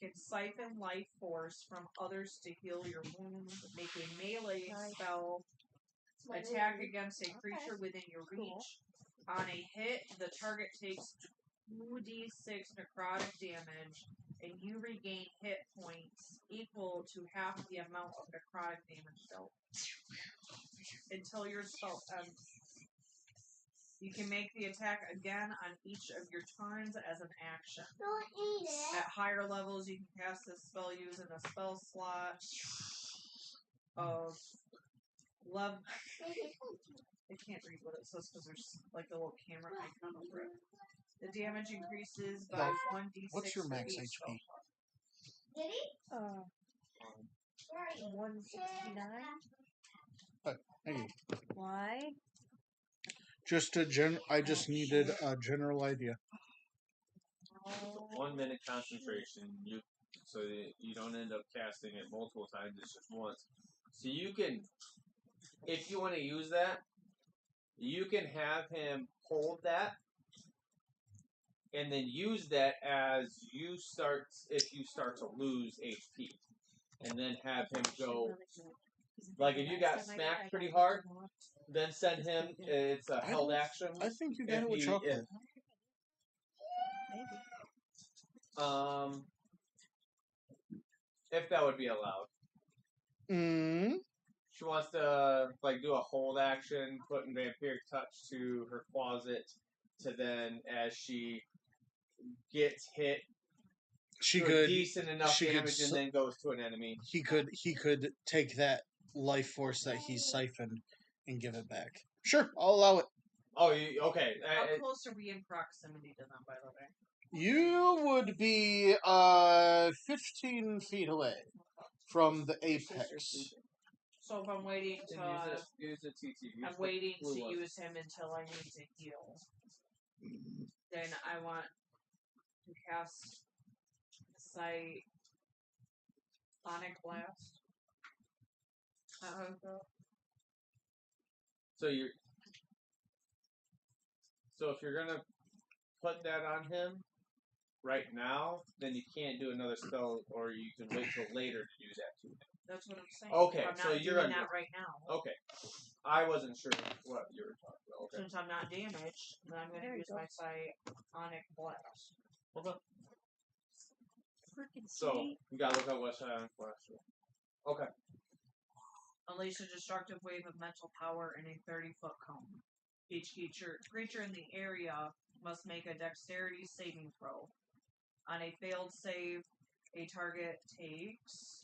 can siphon life force from others to heal your wounds. Make a melee spell attack against a creature within your reach. On a hit, the target takes 2d6 necrotic damage, and you regain hit points equal to half the amount of necrotic damage dealt until your spell ends. You can make the attack again on each of your turns as an action. Don't eat it. At higher levels, you can cast this spell using a spell slot of level. I can't read what it says because there's like a little camera icon over it. The damage increases by 1d6. What's your max for each HP? spell. Did he? 169. Thank you. Why? I just needed a general idea. 1 minute concentration. So that you don't end up casting it multiple times. It's just once. So you can, if you want to use that, you can have him hold that, and then use that as if you start to lose HP, and then have him go. Like if you got smacked pretty hard, then send him. It's a held action. I think you got it with chocolate. If that would be allowed. Mm. She wants to do a hold action, put in Vampiric Touch to her closet, to then as she gets hit, She for could decent enough damage, and then goes to an enemy. He could take that life force that he siphoned and give it back. Sure, I'll allow it. Oh, okay. How close are we in proximity to them, by the way? You would be 15 feet away from the apex. So if I'm waiting to, use the TT. I'm waiting to use him until I need to heal. Then I want to cast Psionic Blast. So if you're gonna put that on him right now, then you can't do another spell, or you can wait till later to do that to him. That's what I'm saying. Okay, I'm not so you're doing gonna that right now. Okay, I wasn't sure what you were talking about. Okay. Since I'm not damaged, then I'm going to use my Psionic Blast. Okay. Freaking So sweet. you gotta look at what Psionic Blast is. Okay. Unleash a destructive wave of mental power in a 30-foot cone. Each creature in the area must make a dexterity saving throw. On a failed save, a target takes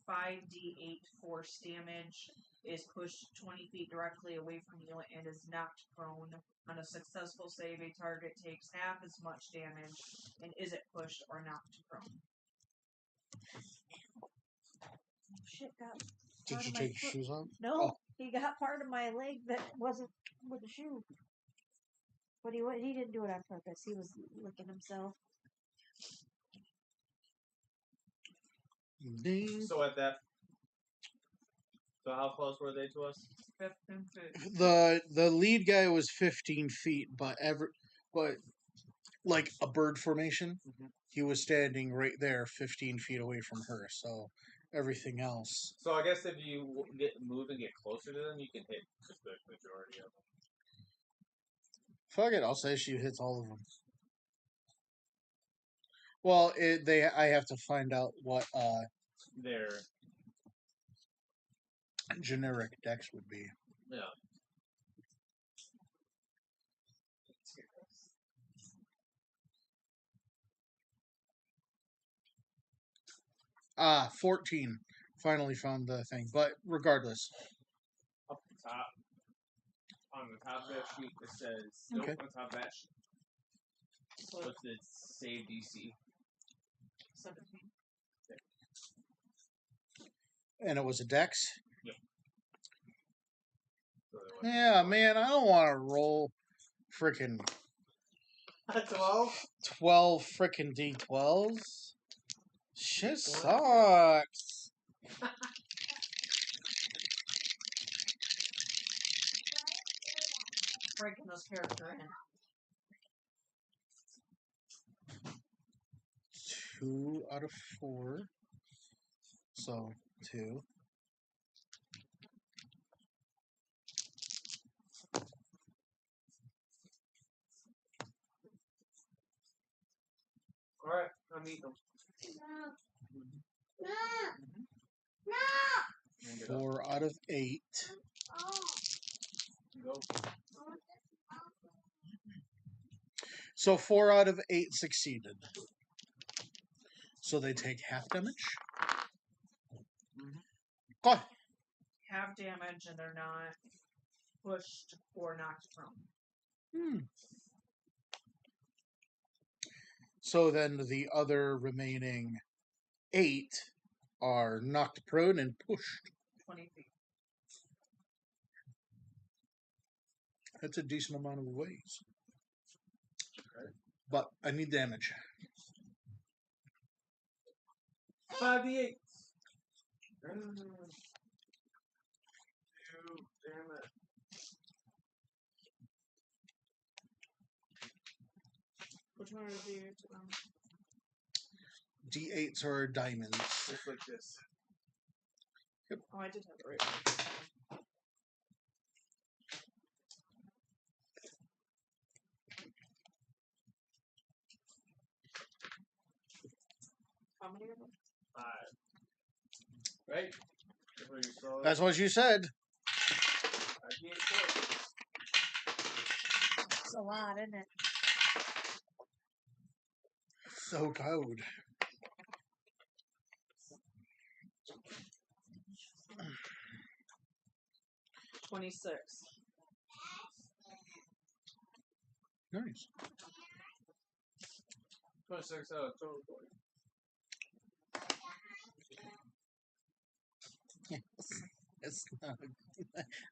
5d8 force damage, is pushed 20 feet directly away from you, and is knocked prone. On a successful save, a target takes half as much damage and isn't pushed or knocked prone. Shit got. Did you take your shoes off? No, Oh. he got part of my leg that wasn't with the shoe. But he didn't do it on purpose. He was licking himself. Ding. So at that. So how close were they to us? 15 feet. The lead guy was 15 feet, but like a bird formation, he was standing right there, 15 feet away from her. So everything else. So I guess if you move and get closer to them, you can hit just the majority of them. Fuck it, I'll say she hits all of them. Well, I have to find out what Their generic dex would be. yeah. 14. Finally found the thing. But regardless. Up the top. On the top of that sheet, it says, nope, Okay. on top of that sheet. What's its save DC? 17. And it was a dex? Yep. So Yeah, man, I don't want to roll frickin' 12? 12 frickin' D12s. Shit sucks. Breaking this character in. 2 out of 4. So, 2. Alright, I'm eating them. No. 4 out of 8. Go. So 4 out of 8 succeeded. So they take half damage. Go on. Half damage and they're not pushed or knocked prone. So then the other remaining 8 are knocked prone and pushed. 20 feet. That's a decent amount of ways. But I need damage. 5d8. Damn it. Which one are the D8s are diamonds. Just like this. Oh, I did have the right one. How many of them? 5. Right? That's what you said. 5d8. It's a lot, isn't it? So cold. $26. Nice. 26 out of total 40. It's not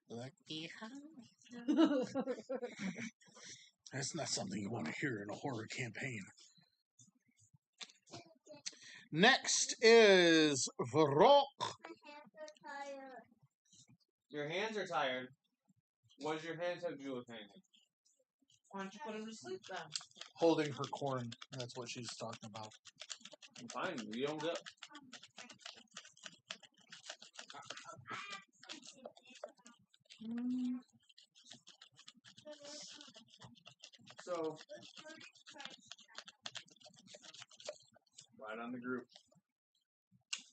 lucky. That's not something you want to hear in a horror campaign. Next is Varrock. Your hands are tired. What does your hands have to do with anything? Why don't you put him to sleep then? Holding her corn. That's what she's talking about. I'm fine. We don't go. So, right on the group.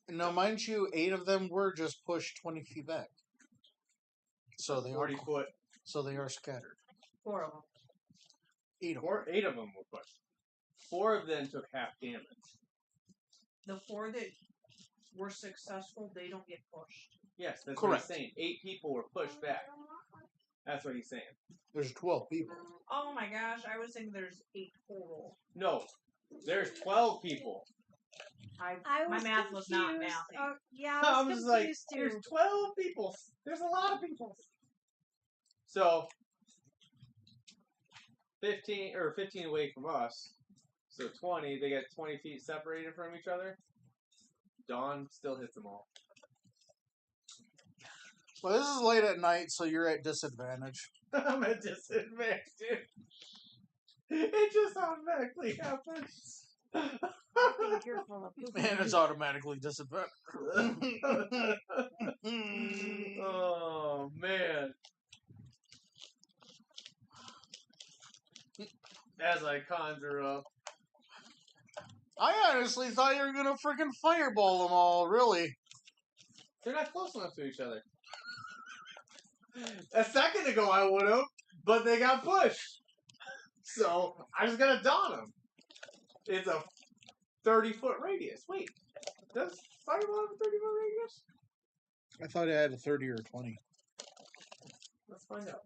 Now, mind you, 8 of them were just pushed 20 feet back. So they 40 are foot. So they are scattered. 4 of them. 8 of them. 8 of them were pushed. 4 of them took half damage. The 4 that were successful, they don't get pushed. Yes, that's Correct. what he's saying. 8 people were pushed back. That's what he's saying. There's 12 people. Oh my gosh, I was thinking there's 8 total. No, there's 12 people. My math was not math. Yeah, I I was was just like, confused too. there's 12 people. There's a lot of people. So, 15 away from us. So 20. They get 20 feet separated from each other. Dawn still hits them all. Well, this is late at night, so you're at disadvantage. I'm at disadvantage, dude. It just automatically happens. Be careful of pooping. And it's automatically disadvantage. Oh, man. As I conjure up. I honestly thought you were gonna freaking fireball them all, really. They're not close enough to each other. A second ago I would have, but they got pushed. So I just gotta dawn them. It's a 30-foot radius. Wait, does fireball have a 30-foot radius? I thought it had a 30 or 20. Let's find out.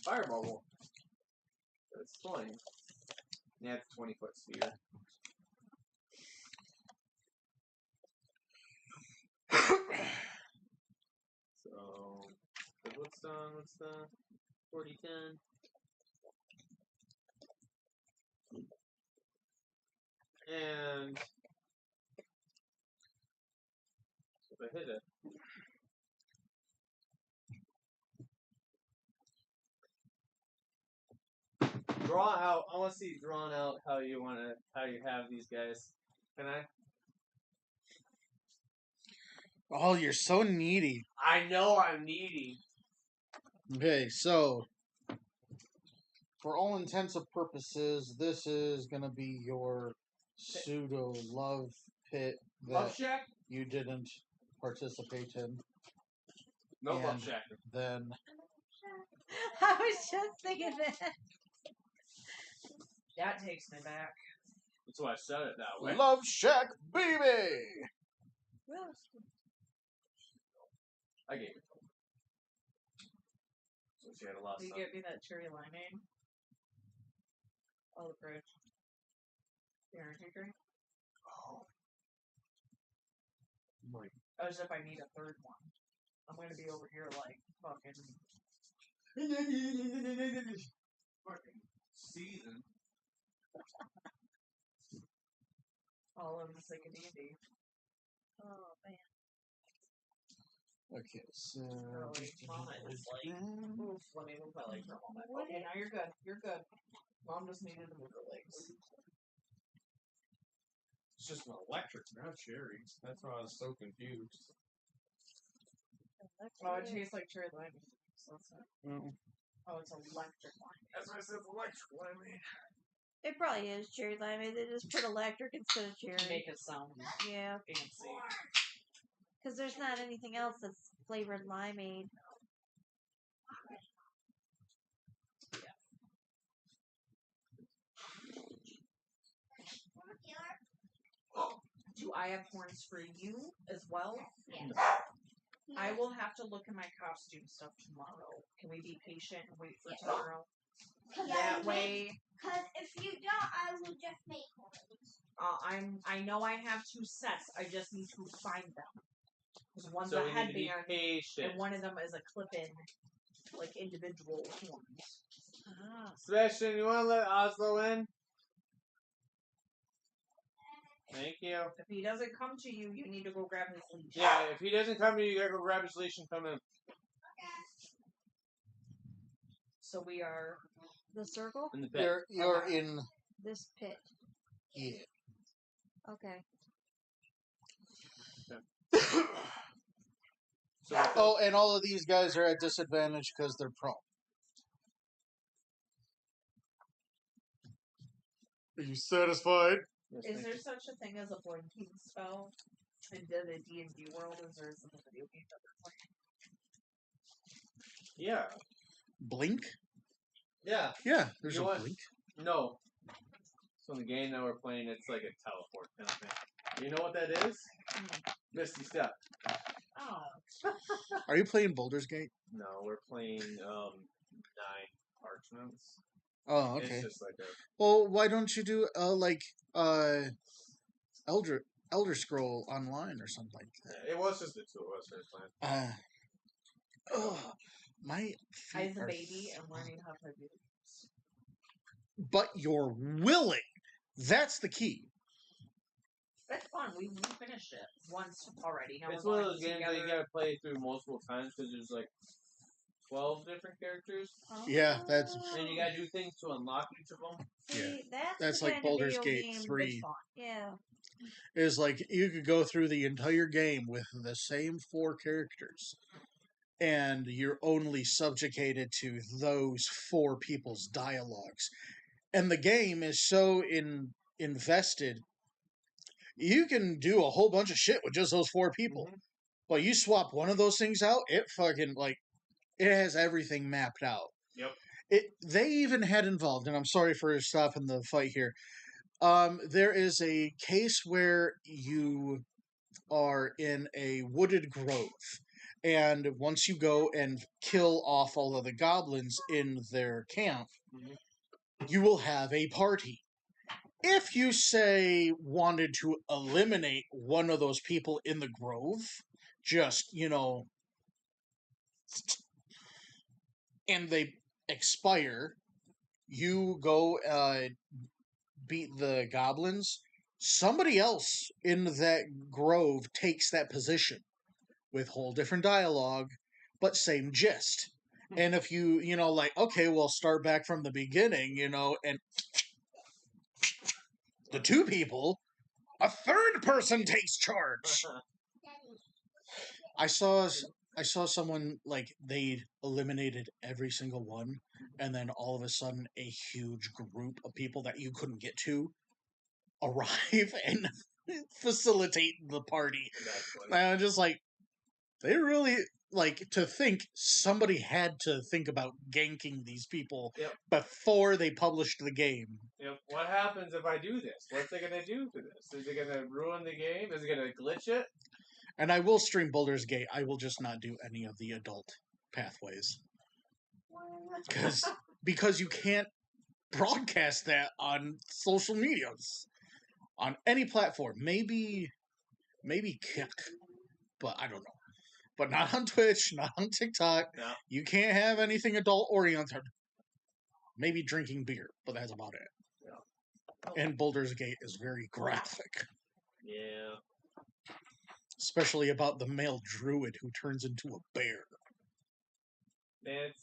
Fireball won't. But it's 20. Yeah, it's a 20-foot sphere. So, what's done? 40, 10. And if I hit it, draw out. I want to see drawn out how you have these guys. Can I? Oh, you're so needy. I know I'm needy. Okay, so for all intents and purposes, this is gonna be your pseudo love pit Love that shack? you didn't participate in. No love And shack. then I was just thinking that. That takes me back. That's why I said it that way. Love Shack Baby. I gave it to her. So she had a lot of You stuff. get me that cherry limeade? Oh, the fridge. The energy drink? Oh. My. As if I need a third one. I'm gonna be over here like fucking. Fucking season. All of the Isekai'd. Oh man. Okay, so Really, Mama is like, oof, let me move my legs for a moment. Okay, now you're good. You're good. Mom just needed to move her legs. It's just an electric, not cherries. That's why I was so confused. Oh, it tastes like cherry limeade. So it's not. well, Oh, it's electric limeade. That's why I said electric limeade. It probably is cherry limeade. They just put electric instead of cherry. Make it sound Yeah, fancy. because there's not anything else that's flavored limeade. Do I have horns for you as well? Yes. I will have to look at my costume stuff tomorrow. Can we be patient and wait for tomorrow? That way, Because if you don't, I will just make horns. I know I have 2 sets. I just need to find them. Because one's So a we need to be headband, patient. and one of them is a clip-in, like individual horns. Ah. Sebastian, you want to let Oslo in? Thank you. If he doesn't come to you, you need to go grab his leash. Yeah, if he doesn't come to you, you gotta go grab his leash and come in. So we are. The circle? In the bed. you're in This pit. yeah. Okay. So what the- Oh, and all of these guys are at disadvantage because they're prone. Are you satisfied? Yes, Is thank there you. such a thing as a blinking spell in the D&D world? Is there some video game that we're playing? Yeah. Blink? Yeah. Yeah, there's You a know what? blink. No. So in the game that we're playing, it's like a teleport kind of thing. You know what that is? Misty Step. Oh. Are you playing Baldur's Gate? No, we're playing 9 parchments. Oh, okay. It's just like a. Well, why don't you do Elder Scroll Online or something like that? It was just the 2 of us that playing. Oh, My feet As a are baby and learning how to play video games. But you're willing. That's the key. That's fun. We finished it once already. Now It's we're one of going those games that you together. gotta play through multiple times because there's like 12 different characters. Yeah, that's And you gotta do things to unlock each of them. See, That's the like kind Baldur's of video Gate game 3. It's fun. Yeah. Is like you could go through the entire game with the same 4 characters, and you're only subjugated to those 4 people's dialogues. And the game is so invested, you can do a whole bunch of shit with just those 4 people. Mhm. But you swap one of those things out, it fucking like it has everything mapped out. Yep. They even had involved, and I'm sorry for stopping the fight here. There is a case where you are in a wooded grove, and once you go and kill off all of the goblins in their camp, Mhm. you will have a party. If you say wanted to eliminate one of those people in the grove, just and they expire, you go beat the goblins. Somebody else in that grove takes that position with whole different dialogue, but same gist. And if you, okay, well, start back from the beginning, and the 2 people, a third person takes charge. I saw someone like they eliminated every single one, and then all of a sudden a huge group of people that you couldn't get to arrive and facilitate the party. And I'm just like, they really to think somebody had to think about ganking these people before they published the game. Yep. What happens if I do this? What's it gonna do to this? Is it gonna ruin the game? Is it gonna glitch it? And I will stream Baldur's Gate. I will just not do any of the adult pathways. Because you can't broadcast that on social medias. On any platform. Maybe Kick. But I don't know. But not on Twitch, not on TikTok. No. You can't have anything adult oriented. Maybe drinking beer, but that's about it. Yeah. And Baldur's Gate is very graphic. Yeah. Especially about the male druid who turns into a bear. Man,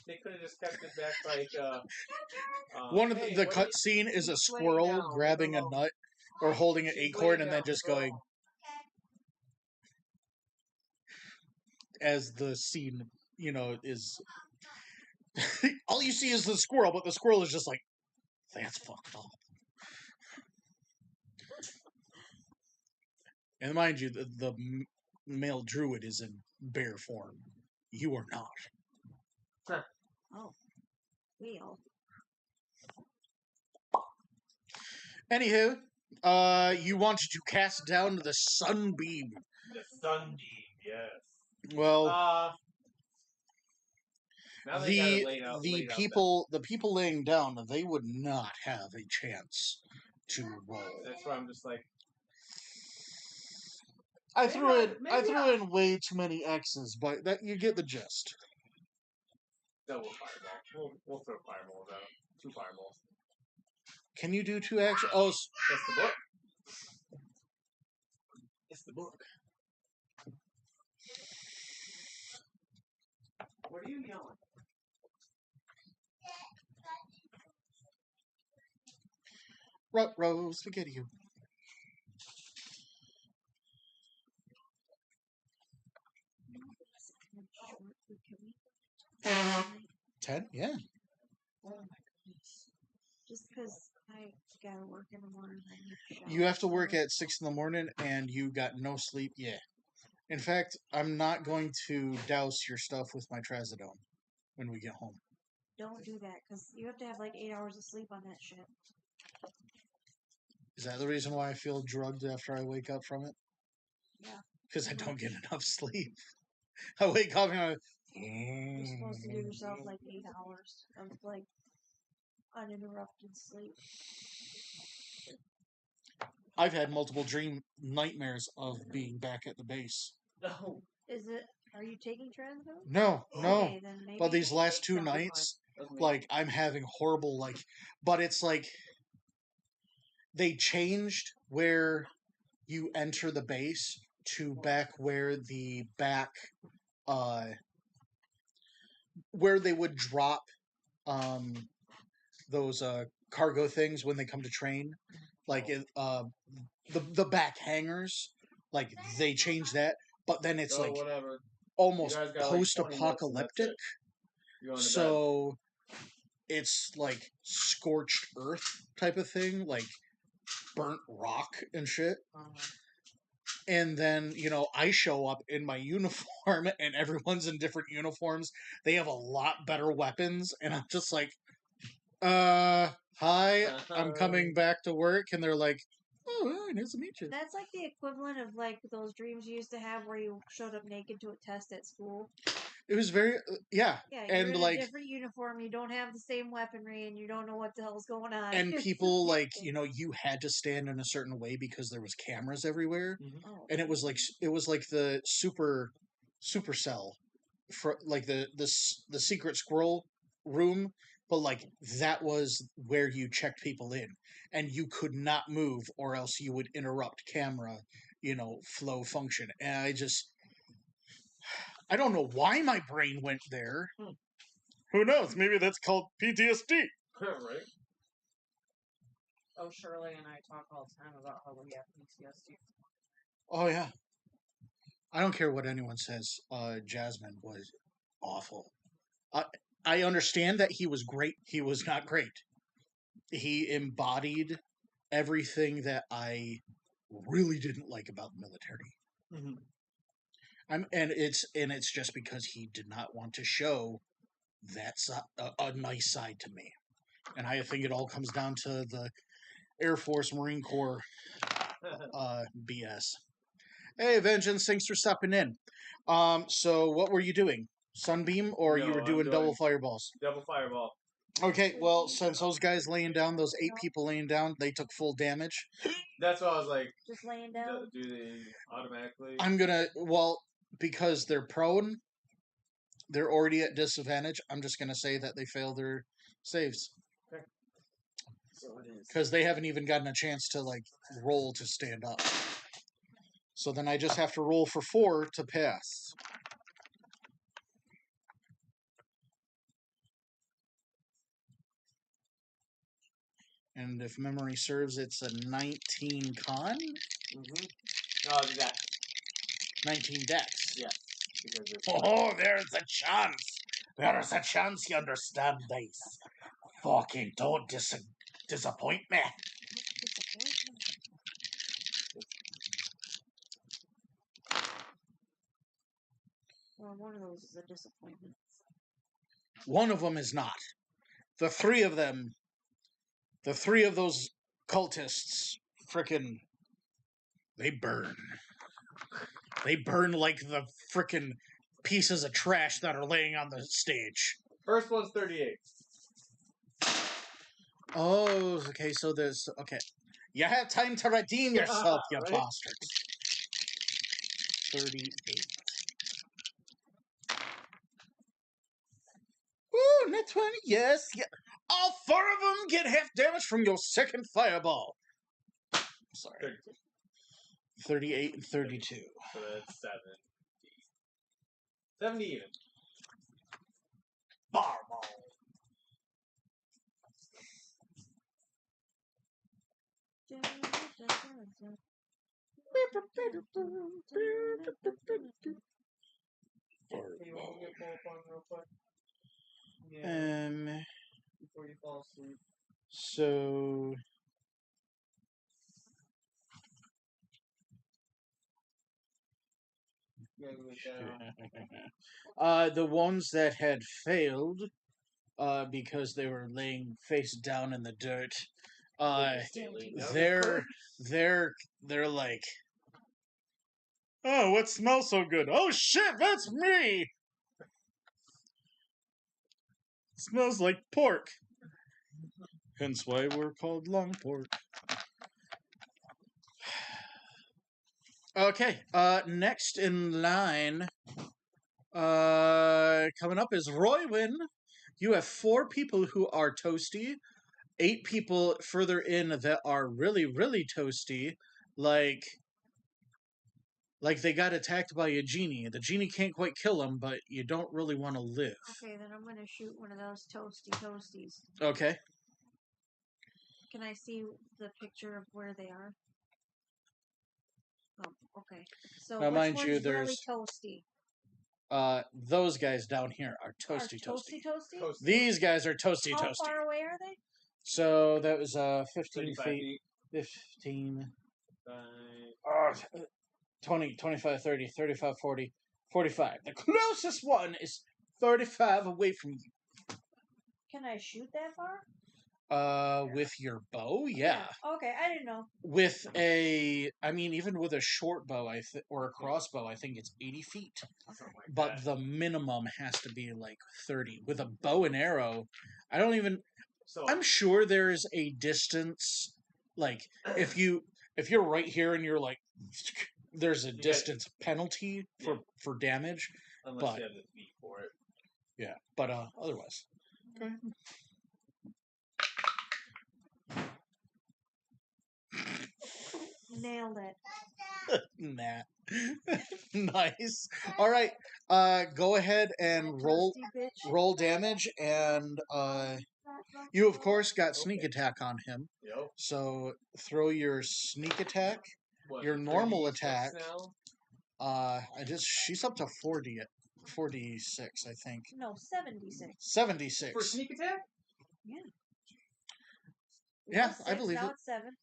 they could have just kept it back like one of the cut scene is a squirrel grabbing a nut or holding an acorn and then just going as the scene, is all you see is the squirrel, but the squirrel is just like, that's fucked up. And mind you, the male druid is in bear form. You are not. Huh. Oh. Wheel. Anywho, you wanted to cast down the sunbeam. The sunbeam, yes. Well, the people laying down, they would not have a chance to roll. That's why I'm just like, I threw in way too many X's, but that you get the gist. Double fireball. We'll throw fireballs out. 2 fireballs. Can you do 2 actions? Oh, that's the book. It's the book. What are you yelling? Ruh-roh, spaghetti you. Can 10? Yeah. Oh my goodness. Just because I gotta work in the morning. You have to work at 6 in the morning and you got no sleep? Yeah. In fact, I'm not going to douse your stuff with my trazodone when we get home. Don't do that, because you have to have like 8 hours of sleep on that shit. Is that the reason why I feel drugged after I wake up from it? Yeah. Because I don't get enough sleep. I wake up and I'm like, you're supposed to give yourself like 8 hours of like uninterrupted sleep. I've had multiple dream nightmares of being back at the base. No. Is it Are you taking transmo? No. Okay, then maybe. But these last two Sounds like nights, That's me. like, I'm having horrible, like, but it's like they changed where you enter the base to back where the back, where they would drop, those, cargo things when they come to train. Like, the back hangars, like, they changed that, but then it's, like, whatever. almost You guys got, like, 20 minutes and that's post-apocalyptic. it. You're going to bed. So it's like scorched earth type of thing, like burnt rock and shit. And then, I show up in my uniform and everyone's in different uniforms. They have a lot better weapons. And I'm just like, hi, I'm coming back to work. And they're like, oh, nice to meet you. That's like the equivalent of like those dreams you used to have where you showed up naked to a test at school. It was very, yeah. Yeah, And you're in like, a different uniform, you don't have the same weaponry, and you don't know what the hell's going on. and people like, you had to stand in a certain way because there was cameras everywhere. Oh. And it was like the Supercell for like the secret squirrel room, but like that was where you checked people in, and you could not move or else you would interrupt camera, flow function. And I don't know why my brain went there. Who knows? Maybe that's called PTSD. Right? Oh, Shirley and I talk all the time about how we have PTSD. Oh yeah. I don't care what anyone says. Jasmine was awful. I understand that he was great. He was not great. He embodied everything that I really didn't like about the military. Mm-hmm. And it's just because he did not want to show that's a nice side to me. And I think it all comes down to the Air Force Marine Corps BS. Hey, Vengeance, thanks for stopping in. So what were you doing? Sunbeam, or you were doing double fireballs? Double fireball. Okay, well, since those guys laying down, those 8 people laying down, they took full damage. That's why I was like, Just laying down. do they automatically? I'm gonna, because they're prone, they're already at disadvantage. I'm just gonna say that they fail their saves. Okay. So it is. Because they haven't even gotten a chance to, like, roll to stand up. So then I just have to roll for 4 to pass. And if memory serves, it's a 19 con? Mm-hmm. No, it's that. 19 dex. Yeah. Oh, there's a chance. There's a chance you understand this. Fucking don't disappoint me. Well, one of those is a disappointment. One of them is not. The 3 of them, the 3 of those cultists, frickin', they burn. They burn like the frickin' pieces of trash that are laying on the stage. First one's 38. Oh, okay, so there's... Okay. You have time to redeem yourself, you Right? bastards. 38. Ooh, net 20, yes. Yeah. All 4 of them get half damage from your second fireball. Sorry. 32. 38 and 32. So that's 70. 70 even. Fireball. Okay, you want to get pulled up on real quick? Yeah. Before you fall asleep. So... The ones that had failed, because they were laying face down in the dirt, they're like, oh, what smells so good? Oh shit, that's me! It smells like pork. Hence why we're called long pork. Okay, next in line Coming up is Roywin. You have 4 people who are toasty, 8 people further in that are really, really toasty, like they got attacked by a genie. The genie can't quite kill them, but you don't really want to live. Okay, then I'm gonna shoot one of those toasties. Okay. Can I see the picture of where they are? Oh, okay. So Now, which mind one's you, really there's toasty? those guys down here are toasty. Toasty. These guys are toasty. How far away are they? So that was 15 35 feet. feet. 15. Five. 20, 25, 30, 35, 40, 45. The closest one is 35 away from you. Can I shoot that far? With your bow, yeah. Okay, I didn't know. With even with a short bow, or a crossbow, I think it's 80 feet. But the minimum has to be like 30. With a bow and arrow, I'm sure there's a distance. Like if you're right here and you're like, there's a distance penalty for damage. Unless you have the feet for it. Yeah, but otherwise. Okay. Nailed it. Nah. Nice. All right. Go ahead and roll damage, and you of course got sneak attack on him. Yep. So throw your sneak attack, What, your normal 36 attack. now? She's up to 46, I think. No, 76. 76. For sneak attack? Yeah. Yeah, 6, I believe now it. it's 7.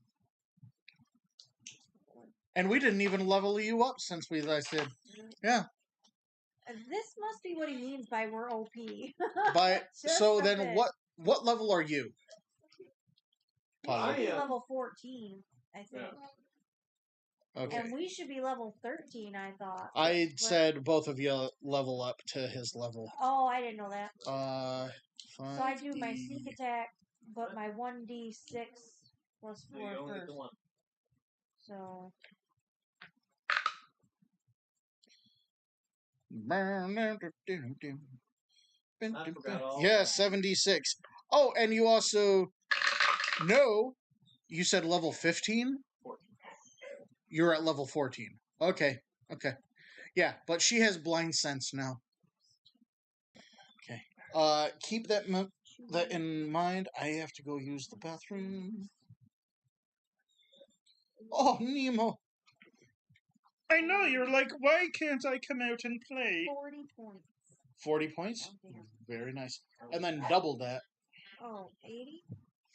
And we didn't even level you up since we last did. Yeah. This must be what he means by we're OP. But so a then, bit. what level are you? I am level 14, I think. Yeah. Okay. And we should be level 13, I thought. I said both of you level up to his level. Oh, I didn't know that. 5. So I do my sneak attack, but my 1d6 plus 4 You only get first. the one. So I forgot all yeah, that. 76. Oh, and you also know you said level 15? 14. You're at level 14. Okay. Yeah, but she has blind sense now. Okay. Keep that in mind. I have to go use the bathroom. Oh, Nemo. I know, you're like, why can't I come out and play? 40 points. 40 points? Okay. Very nice. And then double that. Oh, 80?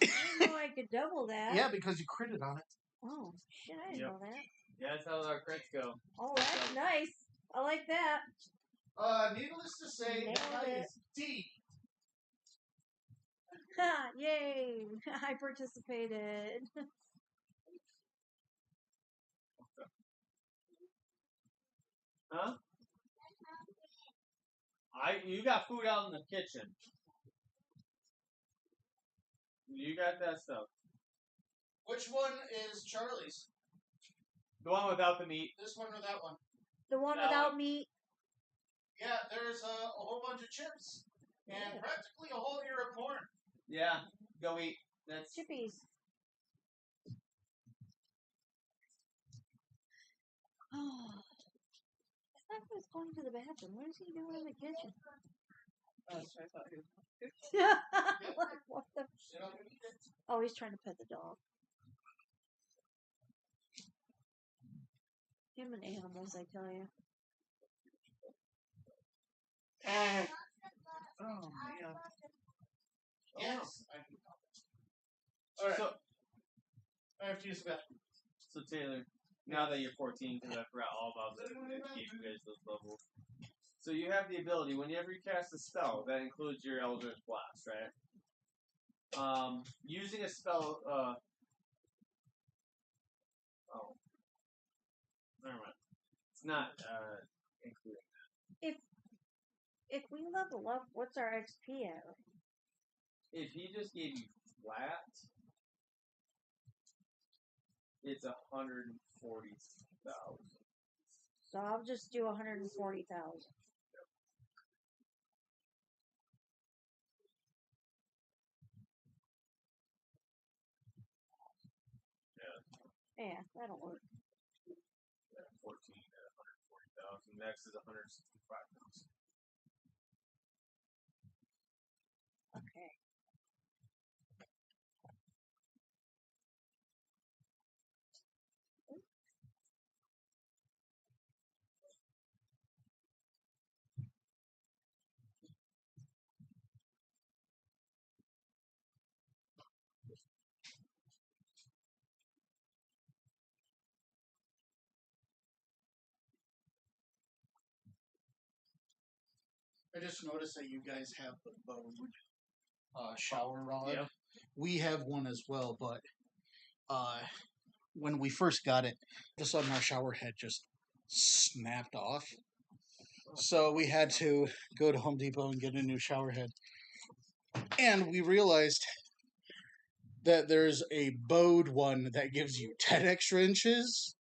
I didn't know I could double that. Yeah, because you critted on it. Oh, shit, I didn't know that. Yeah, that's how our crits go. Oh, that's nice. I like that. Needless to say, Nailed that it. is D. Ha! Yay! I participated. Huh? You got food out in the kitchen. You got that stuff. Which one is Charlie's? The one without the meat. This one or that one? The one That without one. meat. Yeah, there's a whole bunch of chips. And practically a whole ear of corn. Yeah, go eat. That's Chippies. Oh. I thought he was going to the bathroom. What is he doing in the kitchen? Oh, so I thought he was. What the? Oh, he's trying to pet the dog. Him and animals, I tell you. Oh, man. Yes. Alright. So, I have to use the bathroom. so Taylor, now that you're 14, because I forgot all about this, I gave you guys those levels. So you have the ability, whenever you cast a spell, that includes your Eldritch Blast, right? Using a spell, never mind. It's not, including. If we level up, what's our XP at? If he just gave you flat, it's 140,000. So I'll just do 140,000. Yeah, that'll work. 14 at 140,000. Next is 165,000. Okay. I just noticed that you guys have the bone shower rod. Yep. We have one as well, but when we first got it, all of a sudden our shower head just snapped off. So we had to go to Home Depot and get a new shower head. And we realized that there's a bowed one that gives you 10 extra inches.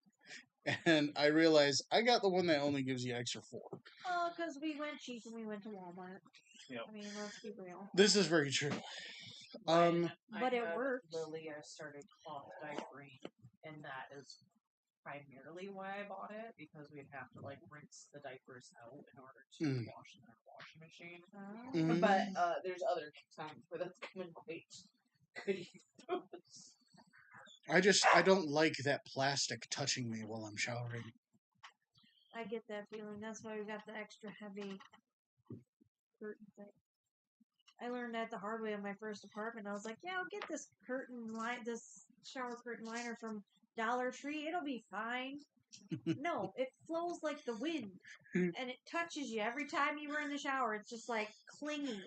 And I realized I got the one that only gives you extra 4. Oh, because we went cheap and we went to Walmart. Yep. I mean, let's be real. This is very true. When but I it had works. Lily, I started cloth diapering, and that is primarily why I bought it, because we'd have to like rinse the diapers out in order to wash them in our washing machine. Mhm. But there's other times where that's coming late. Could use. I don't like that plastic touching me while I'm showering. I get that feeling. That's why we got the extra heavy curtain thing. I learned that the hard way in my first apartment. I was like, yeah, I'll get this this shower curtain liner from Dollar Tree. It'll be fine. No, it flows like the wind, and it touches you every time you were in the shower. It's just like clinging.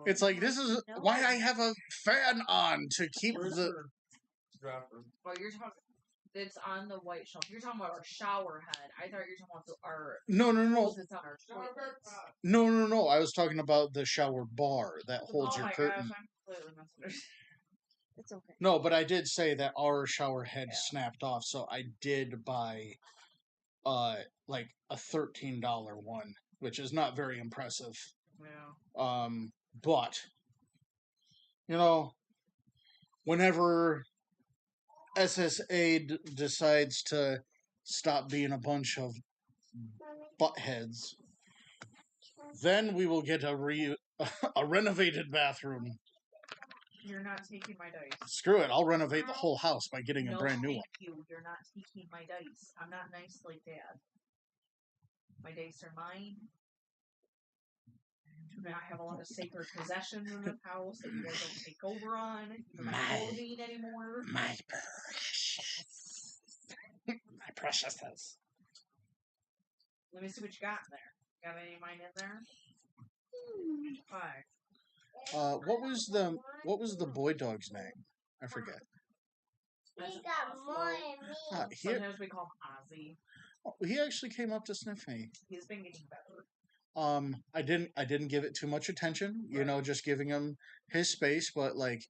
It's like, this is why I have a fan on to keep Where's the... her dropper? Oh, you're talking. It's on the white shelf. You're talking about our shower head. I thought you were talking about our. No. It's on our toilets. No. I was talking about the shower bar that holds your curtain. Gosh, I'm completely misunderstanding. It's okay. No, but I did say that our shower head snapped off, so I did buy like a $13 one, which is not very impressive. Yeah. But you know, whenever SSA decides to stop being a bunch of buttheads, then we will get a renovated bathroom. You're not taking my dice. Screw it, I'll renovate the whole house by getting a brand new one. Thank you. You're not taking my dice. I'm not nice like that. My dice are mine. I do not have a lot of sacred possessions in this house that you guys don't take over on. You're not clothing anymore. My precious. My preciousness. Let me see what you got in there. Got any of mine in there? Hi. What was the boy dog's name? I forget. He got more than me. Sometimes we call him Ozzy. He actually came up to sniff me. He's been getting better. I didn't give it too much attention, just giving him his space, but like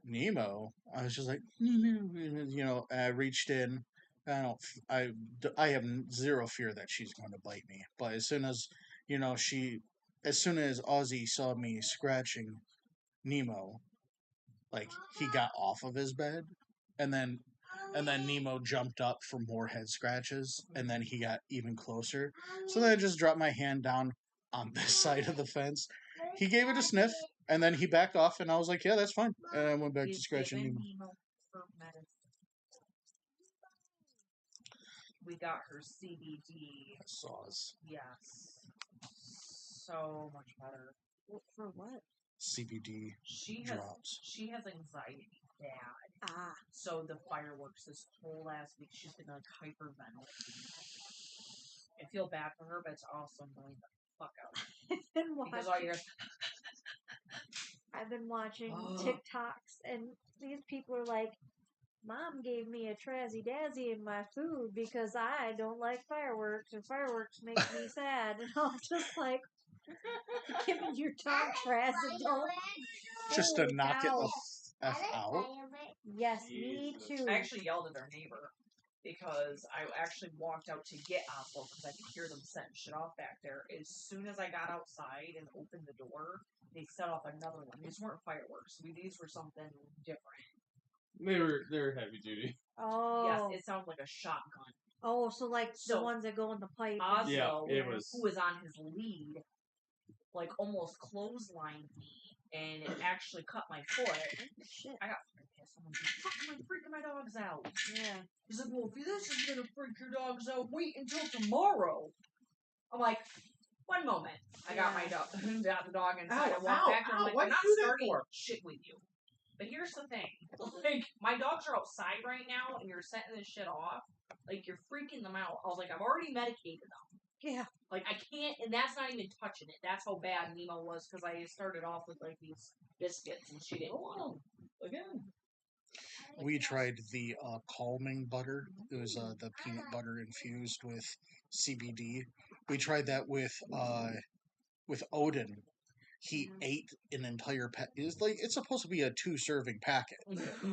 Nemo, I was just like, I reached in. I have zero fear that she's going to bite me, but as soon as Ozzy saw me scratching Nemo, like he got off of his bed, and then Nemo jumped up for more head scratches, and then he got even closer. So then I just dropped my hand down on this side of the fence. He gave it a sniff, and then he backed off, and I was like, yeah, that's fine. And I went back to scratching Nemo. We got her CBD. Saws. Yes. So much better. For what? CBD drops. She has anxiety bad. Ah. So the fireworks this whole last week, she's been like hyperventilating. I feel bad for her, but it's awesome knowing the fuck out. I've been watching TikToks, and these people are like, Mom gave me a Trazzy Dazzy in my food because I don't like fireworks, and fireworks make me sad. And I'm just like, give me your tongue, Traz, and don't. Just to knock it the F out? Yes, me too. I actually yelled at our neighbor because I actually walked out to get Apple because I could hear them setting shit off back there. As soon as I got outside and opened the door, they set off another one. These weren't fireworks. These were something different. They're heavy duty. Oh. Yes, it sounds like a shotgun. Oh, so like the So, ones that go in the pipe. Ozzo, Yeah, it was. who was on his lead, like almost clotheslined me, and it actually cut my foot. Shit. I got pissed. I'm like, fucking like freaking my dogs out. Yeah. He's like, well, if this is gonna freak your dogs out, wait until tomorrow. I'm like, one moment. I got my dog, got the dog inside. I walked back there. I'm like, what'd I'm not you do that starting for? shit with you. But here's the thing. Like, my dogs are outside right now, and you're setting this shit off. Like, you're freaking them out. I was like, I've already medicated them. Yeah. Like, I can't, and that's not even touching it. That's how bad Nemo was, because I started off with, like, these biscuits, and she didn't want them. Again. We tried the calming butter. It was the peanut butter infused with CBD. We tried that with Odin. He ate an entire pack. It's supposed to be a 2-serving packet.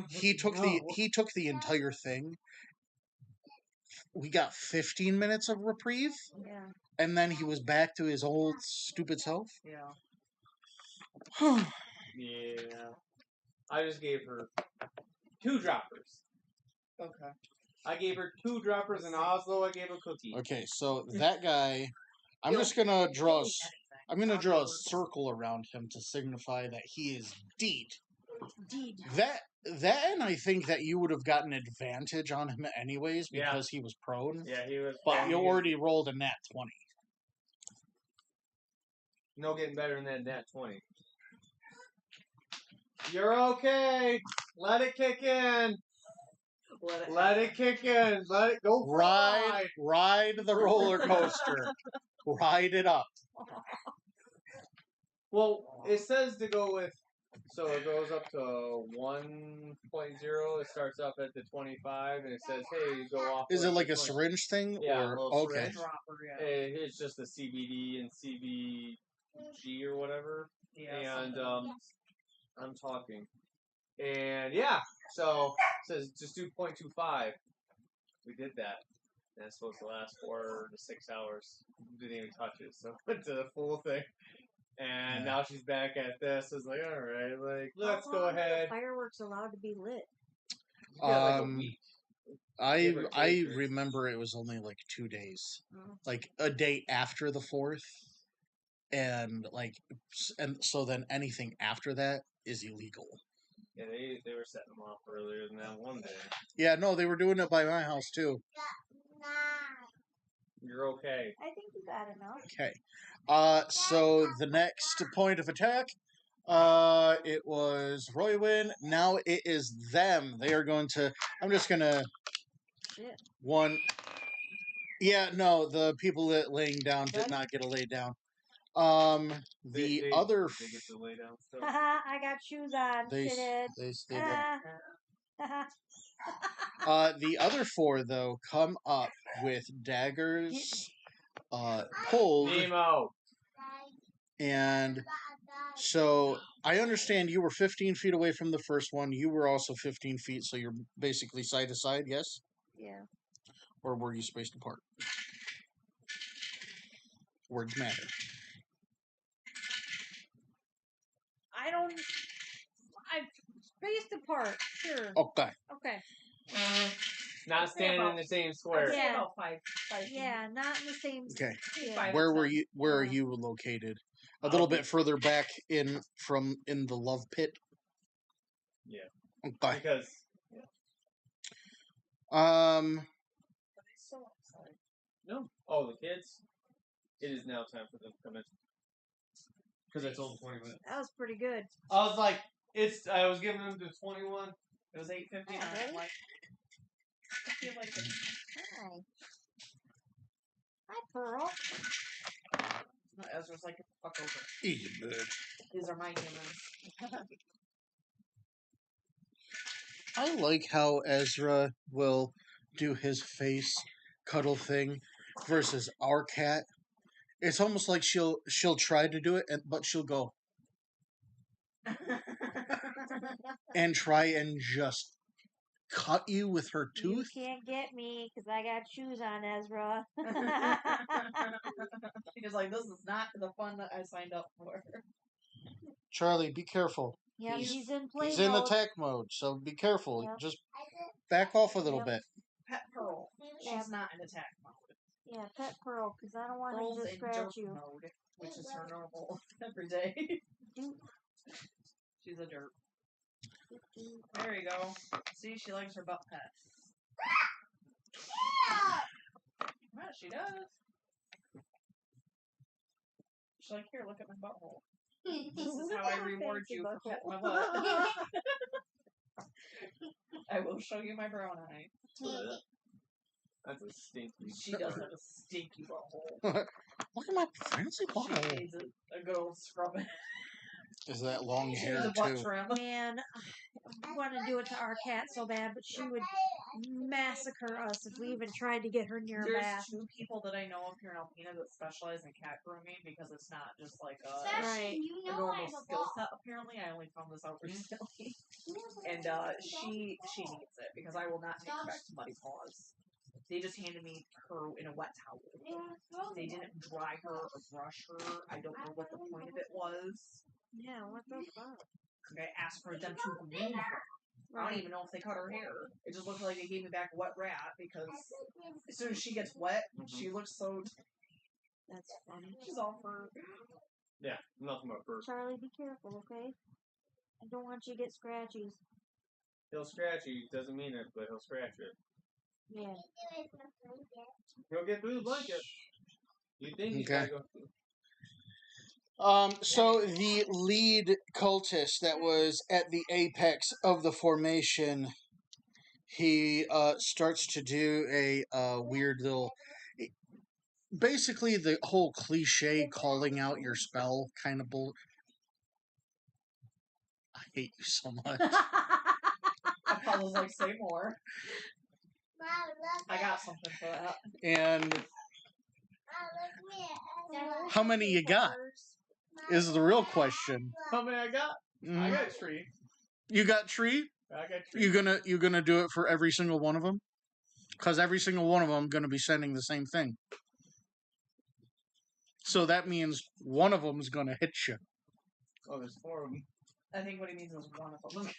He took the entire thing. We got 15 minutes of reprieve, Yeah. and then he was back to his old stupid self. Yeah. Yeah. I just gave her 2 droppers. Okay. I gave her 2 droppers in Oslo. I gave a cookie. Okay, so that guy, I'm just gonna draw. I'm gonna draw a circle around him to signify that he is deed. Deed. That and I think that you would have gotten advantage on him anyways because he was prone. Yeah, he was. But you already rolled a nat 20. No getting better than that nat 20. You're okay. Let it kick in. Let it kick in. Let it go. Ride the roller coaster. Ride it up. Well, it says to go with. So it goes up to 1.0. It starts up at the 25, and it says, "Hey, you go off." Is it like a syringe thing? Yeah, or a little okay. syringe. It's just the CBD and CBG or whatever. Yeah, and I'm talking. And yeah, so it says just do 0.25. We did that. And it's supposed to last 4 to 6 hours. Didn't even touch it, so went to the full thing. And now she's back at this. It's like, all right, like let's go ahead. Fireworks allowed to be lit. Yeah, like a week. I remember it was only like 2 days, like a day after the 4th, and so then anything after that is illegal. Yeah, they were setting them off earlier than that one day. Yeah, no, they were doing it by my house too. You're okay. I think you got enough. Okay. So the next point of attack, it was Roywin. Now it is them. They are going to. I'm just gonna. Shit. One. Yeah, no, the people that laying down did not get a lay down. The other. They get to lay down still. Haha, I got shoes on. They Shithead. stayed there. Haha. The other 4 though come up with daggers, pulled, Nemo. and so I understand you were 15 feet away from the first one. You were also 15 feet, so you're basically side to side. Yes. Yeah. Or were you spaced apart? Words matter. I'm spaced apart. Sure. Okay. Okay. Not standing in the same square. Say Yeah. about 5 feet. Yeah, not in the same. Okay. Yeah. Where were you? Where are you located? A little bit further back in the love pit. Yeah. Okay. Because. So sorry. No. Oh, the kids. It is now time for them to come in. Because I told them 20 minutes. That was pretty good. I was like, I was giving them to 21. It was 8:50. Really? I feel like Hi. Hi, Pearl. Ezra's like, fuck over. Easy bird. These are my humans. I like how Ezra will do his face cuddle thing versus our cat. It's almost like she'll try to do it, but she'll go and try and just cut you with her tooth. You can't get me because I got shoes on, Ezra. Because like this is not the fun that I signed up for. Charlie, be careful. Yeah, he's in play He's in mode. attack mode, so be careful. Yep. Just back off a little Yep. bit. Pet Pearl. Yeah. She's not in attack mode. Yeah, pet Pearl, because I don't want Pearl's him to in scratch dirt you. mode, which is her normal every day. She's a dirt. There you go. See, she likes her butt pet. Well, she does. She's like, here, look at my butthole. This is how I reward you for petting my butt. I will show you my brown eye. That's a stinky. She does have a stinky butthole. Look at my fancy She bottle. needs a good old scrubbing. Is that long She hair needs a butt too? trim. Man, I want to do it to our cat so bad, but she would massacre us if we even tried to get her near a There's bath. 2 people that I know of here in Alpena that specialize in cat grooming because it's not just like a Right. normal skill set. Apparently, I only found this out recently, and she needs it because I will not take back to muddy paws. They just handed me her in a wet towel. They didn't dry her or brush her. I don't know what the point of it was. Yeah, what the fuck? I asked for them to groom her. I don't even know if they cut her hair. It just looked like they gave me back a wet rat because as soon as she gets wet, she looks so. That's funny. She's all fur. Yeah, nothing but fur. Charlie, be careful, okay? I don't want you to get scratchies. He'll scratch you. Doesn't mean it, but he'll scratch it. Yeah. He'll get through the blanket. You think he's Okay. gotta go through. So the lead cultist that was at the apex of the formation, he starts to do a weird little, basically the whole cliche calling out your spell kind of bull. I hate you so much. Apollo's like, say more. I got something for that. And how many you got is the real question. How many I got? I got tree. You got tree? I got tree. You gonna do it for every single one of them? Because every single one of them gonna be sending the same thing. So that means one of them is gonna hit you. Oh, there's 4 of them. I think what he means is one of them.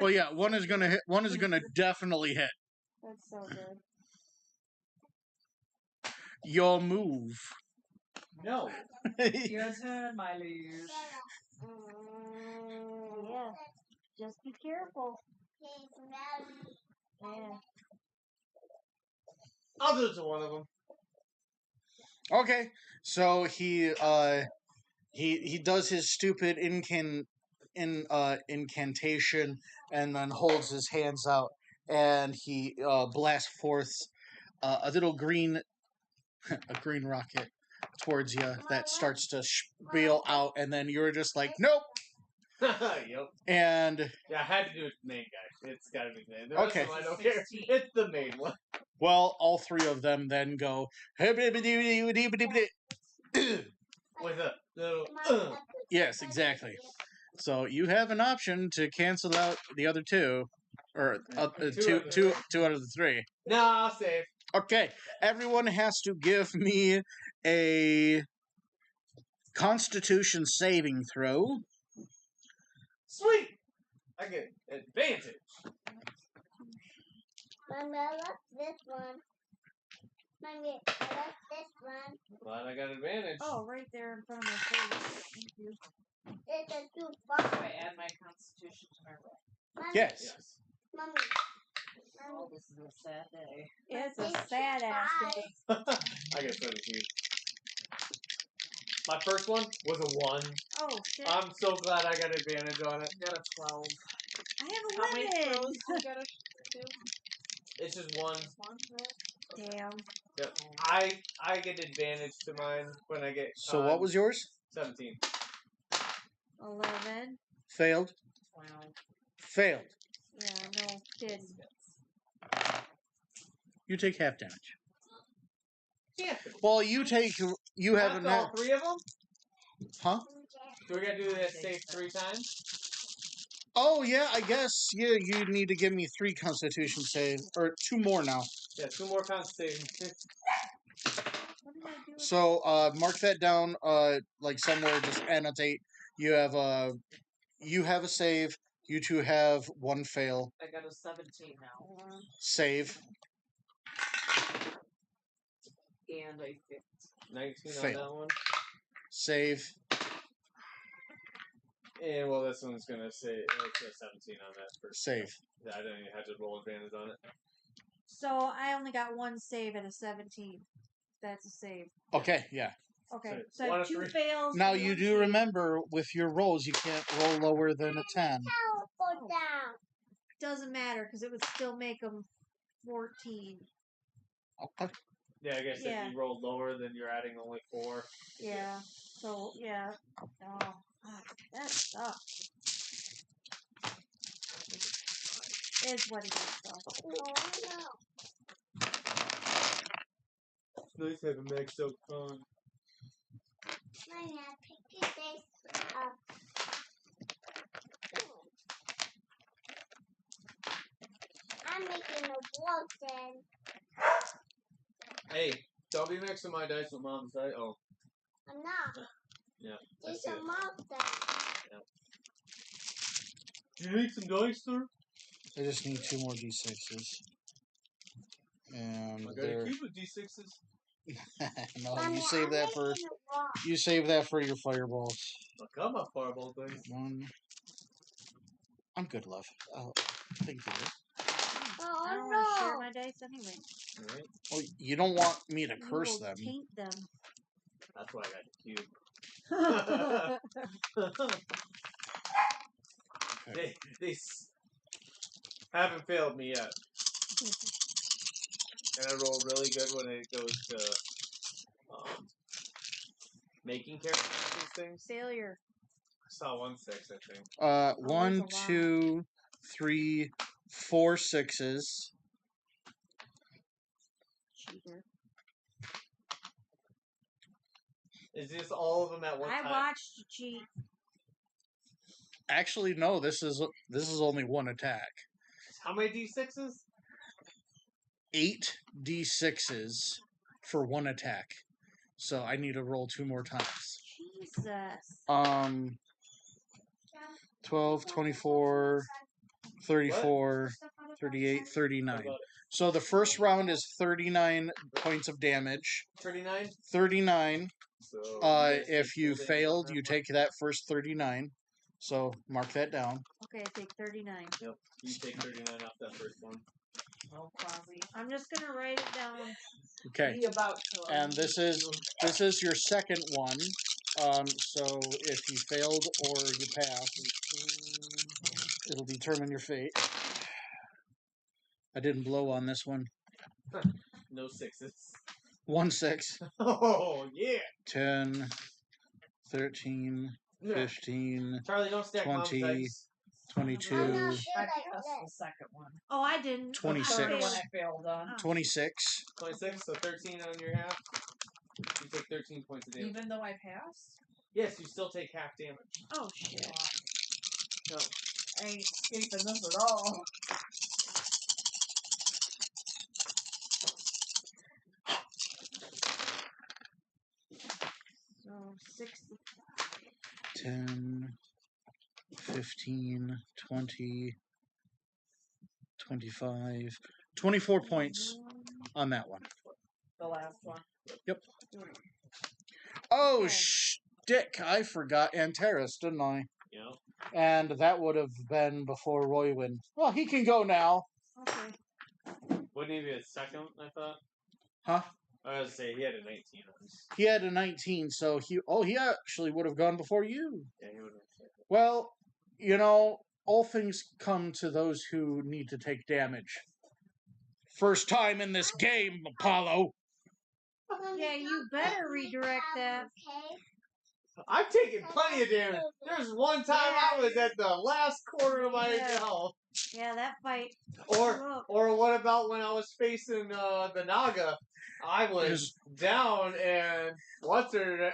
Well, yeah, one is gonna hit. One is gonna definitely hit. That's so good. Your move. No. Your turn, my liege. Yeah. Just be careful. Yeah. I'll do it to one of them. Okay, so he does his stupid incantation and then holds his hands out and he blasts forth a little green rocket towards you that starts to spill out, and then you're just like, nope. Yep. And yeah, I had to do it the main guy. It's gotta be the main. The rest Okay. of them I don't care. It's the main one. well, all 3 of them then go. With a little. Yes, exactly. So you have an option to cancel out the other 2, or two out of the 3. No, I'll save. Okay, everyone has to give me a Constitution saving throw. Sweet! I get advantage. Mommy, I love this one. Mommy, I love this one. Glad I got advantage. Oh, right there in front of my face. Thank you. This is too I far. add my constitution to my roll. Mommy, Yes. Yes. Mommy. Oh, Mommy. this is a sad day. It's a sad ass day. I got 17. My first one was a 1. Oh, shit. I'm so glad I got advantage on it. I got a 12. I have How many 11. throws do you got to do? It's just 1. Damn. Yep. I get advantage to mine when I get. So what was yours? 17. 11. Failed. 12. Failed. Yeah, no kidding. You take half damage. Yeah. Well, you haven't After all 3 of them? Huh? Do we gotta do that safe 3 times? Oh yeah, I guess you need to give me 3 Constitution saves, or 2 more now. Yeah, 2 more constitution. So mark that down. Like somewhere, just annotate. You have a save. You two have one fail. I got a 17 now. Save. And a 19 Fail. on that one. Save. And well, this one's gonna say it's a 17 on that first. Save. Yeah, I didn't even have to roll advantage on it. So I only got one save at a 17. That's a save. Okay, yeah. Okay, So so I one have of 2 three. fails. Now and you one do save. remember with your rolls, you can't roll lower than a 10. Go down. Doesn't matter because it would still make them 14. Okay. Yeah, I guess Yeah. if you roll lower, then you're adding only 4. Yeah. So yeah. Oh, God, that sucks. It's what it is, though. No. It's nice having maxed out con. Mine, pick your face up. I'm making a wall then. Hey, don't be mixing my dice with mom's dice. Oh, I'm not. yeah. There's I see a it. monster. Do you need some dice, sir? I just need 2 more d6s. And I got a there. cube of d6s. No, Mommy, you save I'm that for making a wall. you save that for your fireballs. I got my fireball dice. 1. I'm good, love. Oh, thank you. I don't want to share my dice anyway. Alright, Oh, you don't want me to You curse will them. taint them. that's why I got the cube. They haven't failed me yet. And I roll really good when it goes to making characters these things. Failure. I saw 1 6, I think. 1, there's a lot. 2, 3, 4 6s. Cheater. Is this all of them at one I time? watched you cheat. Actually, no. This is only 1 attack. How many d6s? 8 d6s for 1 attack. So I need to roll 2 more times. Jesus. 12, 24, 34, 38, 39. So the first round is 39 points of damage. 39? 39. So If you failed, you take that first 39. So mark that down. Okay, I take 39. Yep. You take 39 off that first one. Oh, Quasi. I'm just gonna write it down. Okay. Be about to. And this is your second one. So if you failed or you passed, it'll determine your fate. I didn't blow on this one. No 6s. 1 6. Oh, yeah. 10, 13, 15, Charlie, don't stack 20, mom's dice. 22, I'm not I good like passed the this. second one. Oh, I didn't. The 26. third one I failed on. 26. 26, so 13 on your half. You take 13 points of damage. Even though I passed? Yes, you still take half damage. Oh, shit. No. I ain't escaping this at all. So, 60. 10, 15, 20, 25, 24 points on that one. The last one. Yep. Oh, Okay. shtick. I forgot Antares, didn't I? Yeah. And that would have been before Roywin. Well, he can go now. Okay. Wouldn't he be a second, I thought? Huh? I was going to say, he had a 19 on his. He had a 19, so he actually would have gone before you. Yeah, he would have. Well, all things come to those who need to take damage. First time in this game, Apollo. Yeah, you better redirect that. Okay. I've taken plenty of damage. There's one time I was at the last quarter of my Yeah. health. Yeah, that fight. Or what about when I was facing the Naga? I was down and what's her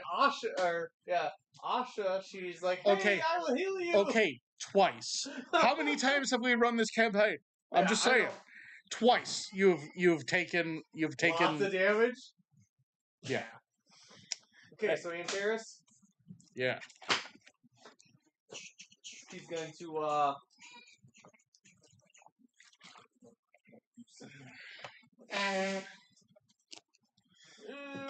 Asha, she's like, hey, Okay. I will heal you. Okay, twice. How many times have we run this campaign? I'm just saying. Twice you've taken Lots of damage. Yeah. Okay, so Antares, Yeah. he's going to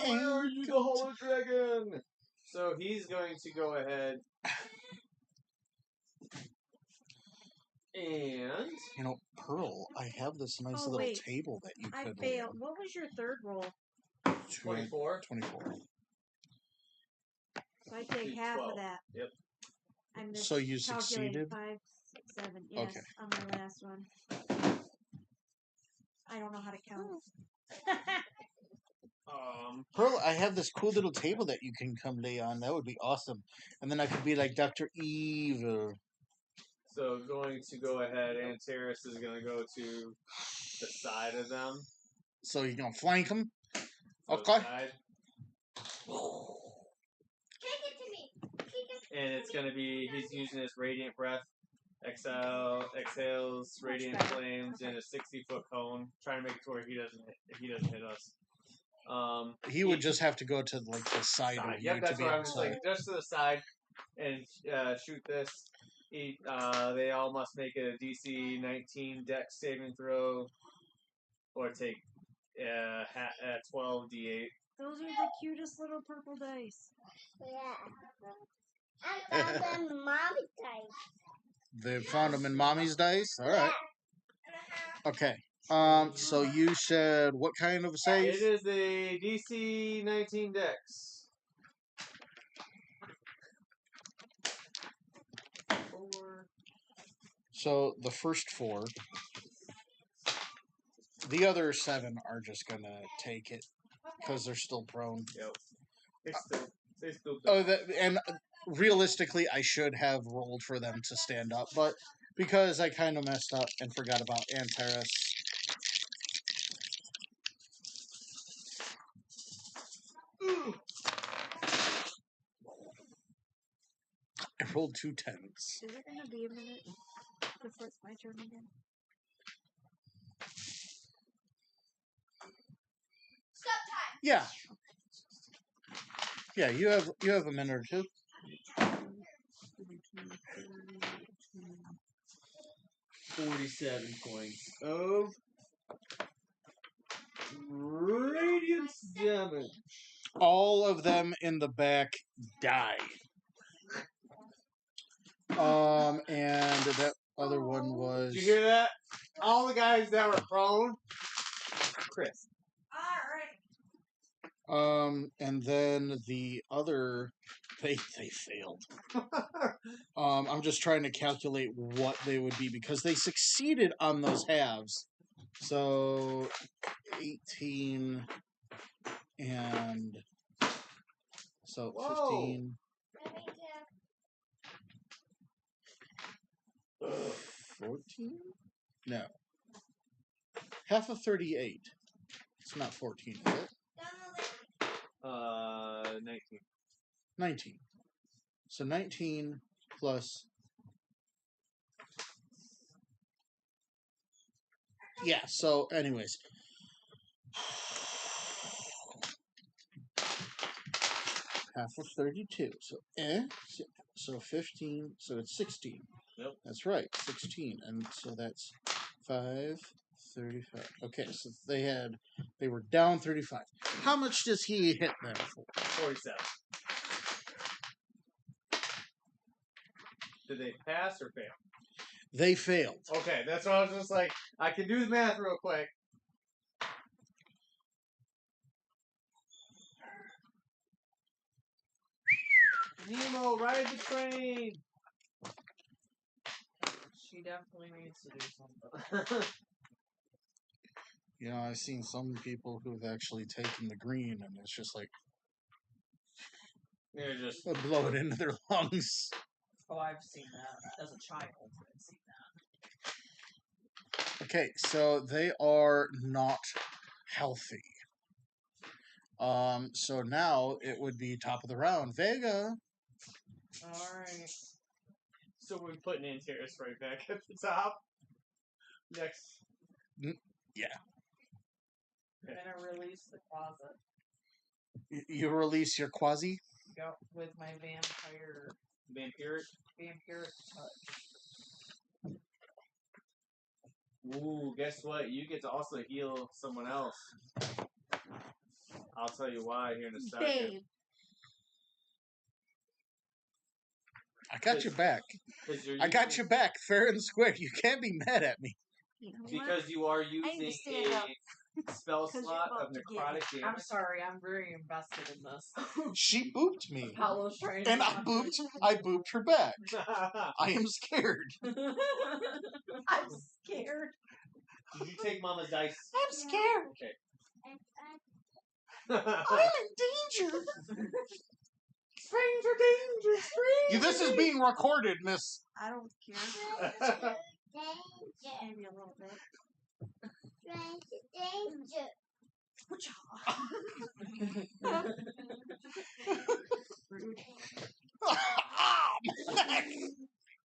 where are you, the Hollow Dragon? So he's going to go ahead and You know, Pearl, I have this nice Oh, little wait. table that you I could failed. What was your third roll? 24. 24. So I take It's half 12. of that. Yep. I So you miscalculated. succeeded? 5, 6, 7. Yes, Okay. on my last one. I don't know how to count. Pearl, I have this cool little table that you can come lay on. That would be awesome. And then I could be like Dr. Evil. So going to go ahead, Antares is going to go to the side of them. So you're going to flank him? So Okay. side. Take it to me. And it's going to be, he's using his Radiant Breath. Exhales Radiant better. Flames in a 60-foot cone, trying to make it to where he doesn't hit us. He would just have to go to like the side of you Yep, to that's be what I able was to. like, just to the side, and shoot this. They all must make a DC 19 Dex saving throw, or take 12 D8. Those are the cutest little purple dice. Yeah. I found them in Mommy's dice. They found him in Mommy's dice? Alright. Okay. So you said what kind of save? It is a DC 19 Dex. 4. So the first 4. The other 7 are just gonna take it because they're still prone. Yep. They still Oh, and realistically, I should have rolled for them to stand up, but because I kind of messed up and forgot about Antares. I rolled 2 10s. Is it going to be a minute before it's my turn again? Stop time. Yeah. Yeah, you have a minute or two. 47 points of radiance damage. All of them in the back die. And that other one was. Did you hear that? All the guys that were prone, Chris. And then the other, they failed. I'm just trying to calculate what they would be because they succeeded on those halves. So 18 and so 15. 14? No. Half of 38. It's not 14, is it? 19. 19. So 19 plus. Yeah, so, anyways. Half of 32. So 15. So it's 16. Yep. That's right, 16. And so that's 5, 35. Okay, so they were down 35. How much does he hit them for? 47. Did they pass or fail? They failed. Okay, that's why I was just like, I can do the math real quick. Nemo, ride the train! She definitely needs to do something. You know, I've seen some people who've actually taken the green, and it's just like They're just blow it into their lungs. Oh, I've seen that as a child. I've seen that. Okay, so they are not healthy. So now it would be top of the round. Vega. alright. So we're putting Antares right back at the top. Next. Yeah. I'm gonna release the closet. You release your quasi. Go with my Vampiric. vampiric touch. Ooh, guess what? You get to also heal someone else. I'll tell you why here in a second. Babe. I got your back. 'Cause you're I got using- your back, fair and square. You can't be mad at me. You know what? Because you are need to using stand up. a spell 'Cause you're slot about of to get necrotic I'm damage. sorry, I'm very invested in this. She booped me. Apollo's trying And to I booped her back. I am scared. I'm scared. Did you take Mama's dice? I'm scared. Okay. I'm in danger. Stranger danger, stranger. This is being recorded, miss. I don't care. Danger. Maybe a little bit. Danger. Rude. Ah, my neck.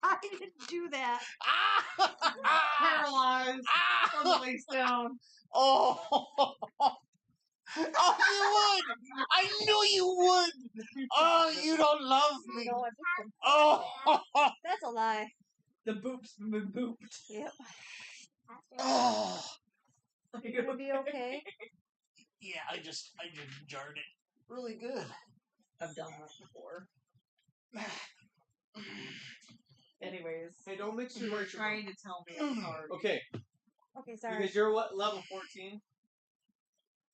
I didn't do that. Paralyzed from the waist down. Oh. Oh, you would! I knew you would! Oh, you don't love me! No, I didn't. Oh! That's a lie. The boop's been booped. Yep. Oh! You gonna be okay? Yeah, I just jarred it really good. I've done that before. Anyways, Hey, don't mix your you were words. trying to tell me it's hard. Okay, Okay, sorry. because you're what, level 14?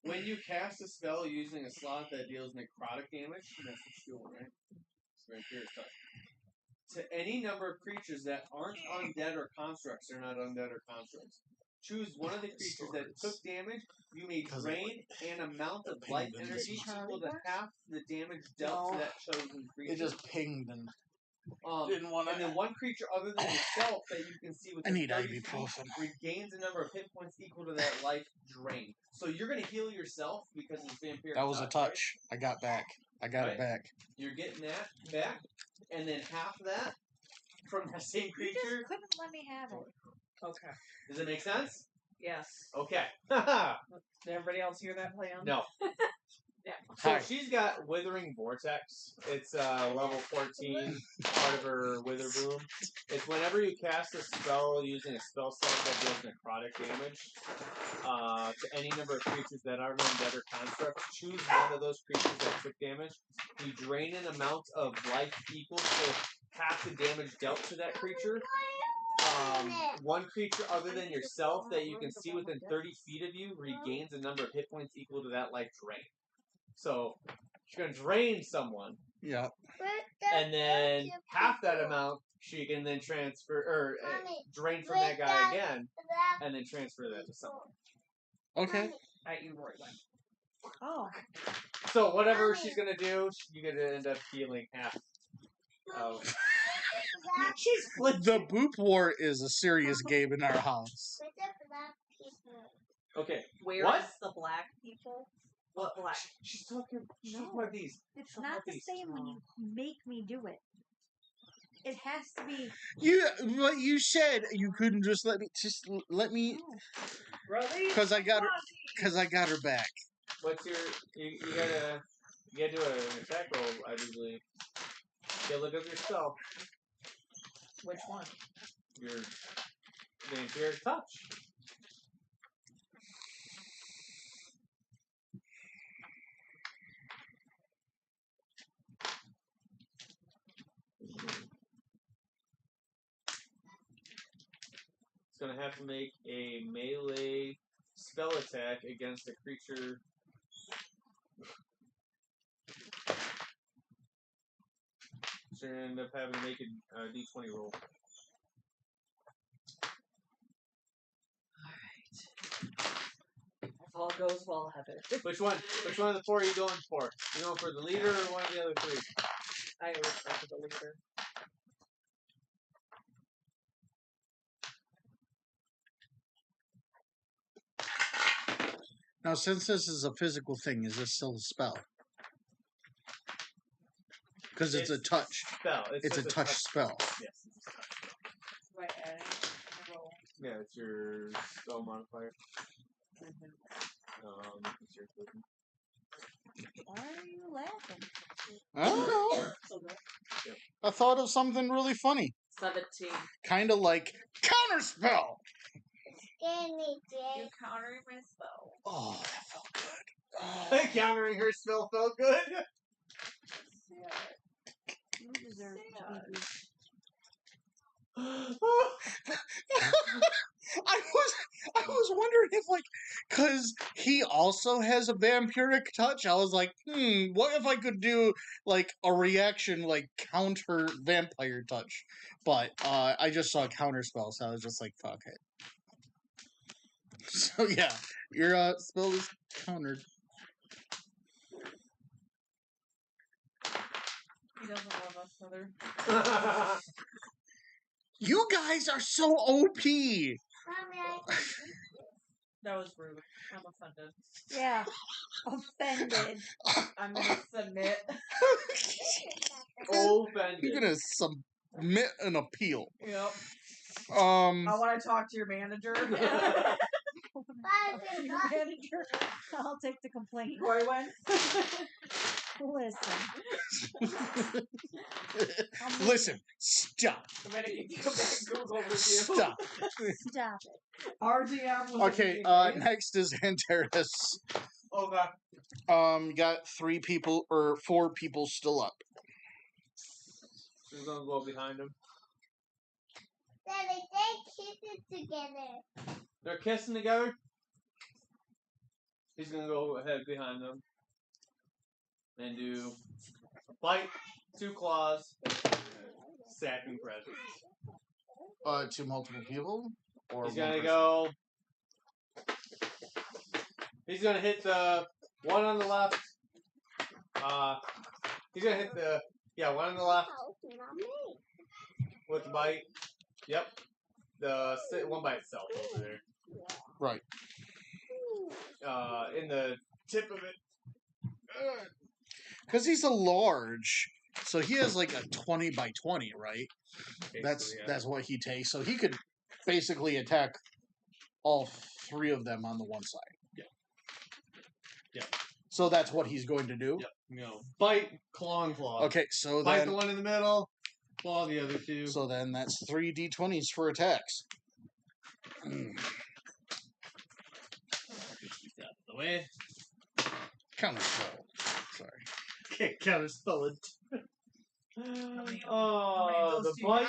When you cast a spell using a slot that deals necrotic damage, and that's what you want, right? It's Vampiric touch. To any number of creatures that aren't undead or constructs, they're not undead or constructs. Choose one of the creatures that took damage. You may drain an amount of life energy equal to half the damage dealt to that chosen creature. It just pinged and and then one creature other than yourself that you can see I within need 30 feet ibuprofen. regains a number of hit points equal to that life drain. So you're going to heal yourself because it's vampiric. That was a touch. I got back. I got it back. You're getting that back, and then half of that from the same You creature. just couldn't let me have it. Okay. Does it make sense? Yes. Okay. Did everybody else hear that plan? No. Yeah. So Hi. she's got Withering Vortex. It's level 14, part of her Wither Bloom. It's whenever you cast a spell using a spell slot that deals necrotic damage to any number of creatures that aren't undead or constructs. Choose one of those creatures that took damage. You drain an amount of life equal to half the damage dealt to that creature. One creature other than yourself that you can see within 30 feet of you regains a number of hit points equal to that life drain. So you're gonna drain someone, Yeah. and then half that amount she can then transfer or drain from that guy again, and then transfer that to someone. Okay. At you, Roy, then. Oh. So whatever she's gonna do, you're gonna end up healing half. She's flipped. The boop war is a serious game in our house. Okay. Where What? is the black people? What black? She's talking. She's No. talking about these. It's Some not of the these same when you make me do it. It has to be. But you said you couldn't just let me. Because I got her back. What's your? You gotta do an attack roll. I do believe. Yeah, look up your spell. Which one? Your vampiric touch. It's gonna have to make a melee spell attack against a creature. So you're gonna end up having to make a d20 roll. If all goes well, Heather. Which one? Which one of the four are you going for? You going for the leader or one of the other three? I always go for the leader. Now, since this is a physical thing, is this still a spell? Because it's a touch. Spell. It's a just touch spell. Yes. It's a touch. Right, adding a roll. Yeah, it's your spell modifier. It's your Why are you laughing? I don't know. So good. I thought of something really funny. 17. Kind of like counterspell. Scared me, You Jay. countering my spell. Oh, that felt good. Oh. Countering her spell felt good. You deserve to be beat. I was wondering if cause he also has a vampiric touch. I was like, what if I could do a reaction counter vampire touch? But I just saw counterspell, so I was just like, fuck it. So yeah, your spell is countered. He doesn't love us, Heather. You guys are so OP. Mommy, That was rude. I'm offended. Yeah. Offended. I'm gonna submit. Offended. You're gonna submit an appeal. Yep. I Um, want to talk to your manager. Your manager, I'll take the complaint. Roy went. Listen. listen, stop. The minute you come back, Google review. Stop. Stop it. RGM was Okay, next is Antares. Okay. You got 3 people or 4 people still up. Who's gonna go behind him? Daddy, they kiss it together. They're kissing together. He's gonna go ahead behind them and do a bite, 2 claws, sacking presence. To multiple people? Or He's one gonna person? go. He's gonna hit the one on the left. He's gonna hit the one on the left Mommy. with the bite. Yep. The one by itself over there. Right. In the tip of it. Because he's a large, so he has a 20 by 20, right? Basically, That's what he takes. So he could basically attack all 3 of them on the one side. Yeah. So that's what he's going to do? Yep. Bite, claw, and claw. Okay, so Bite then... the one in the middle, claw the other 2. So then that's 3 d20s for attacks. Out of the way. Counterspell. Sorry. Can't counterspell it. The you bite.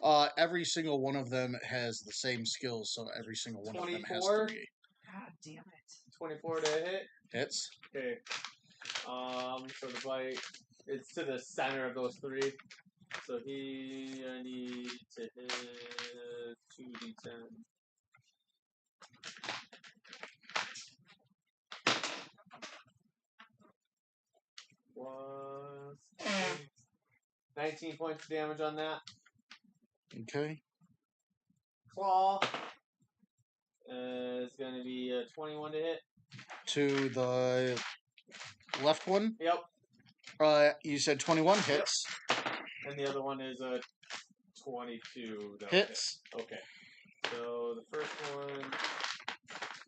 got? Every single one of them has the same skills, so every single one of them has 24? 3. God damn it. 24 to hit. Hits. Okay. So the bite, it's to the center of those 3. So I need to hit 2d10. Was 19 points of damage on that. Okay. Claw is going to be a 21 to hit. To the left one? Yep. You said 21 hits. And the other one is a 22. Hits. Okay. So the first one,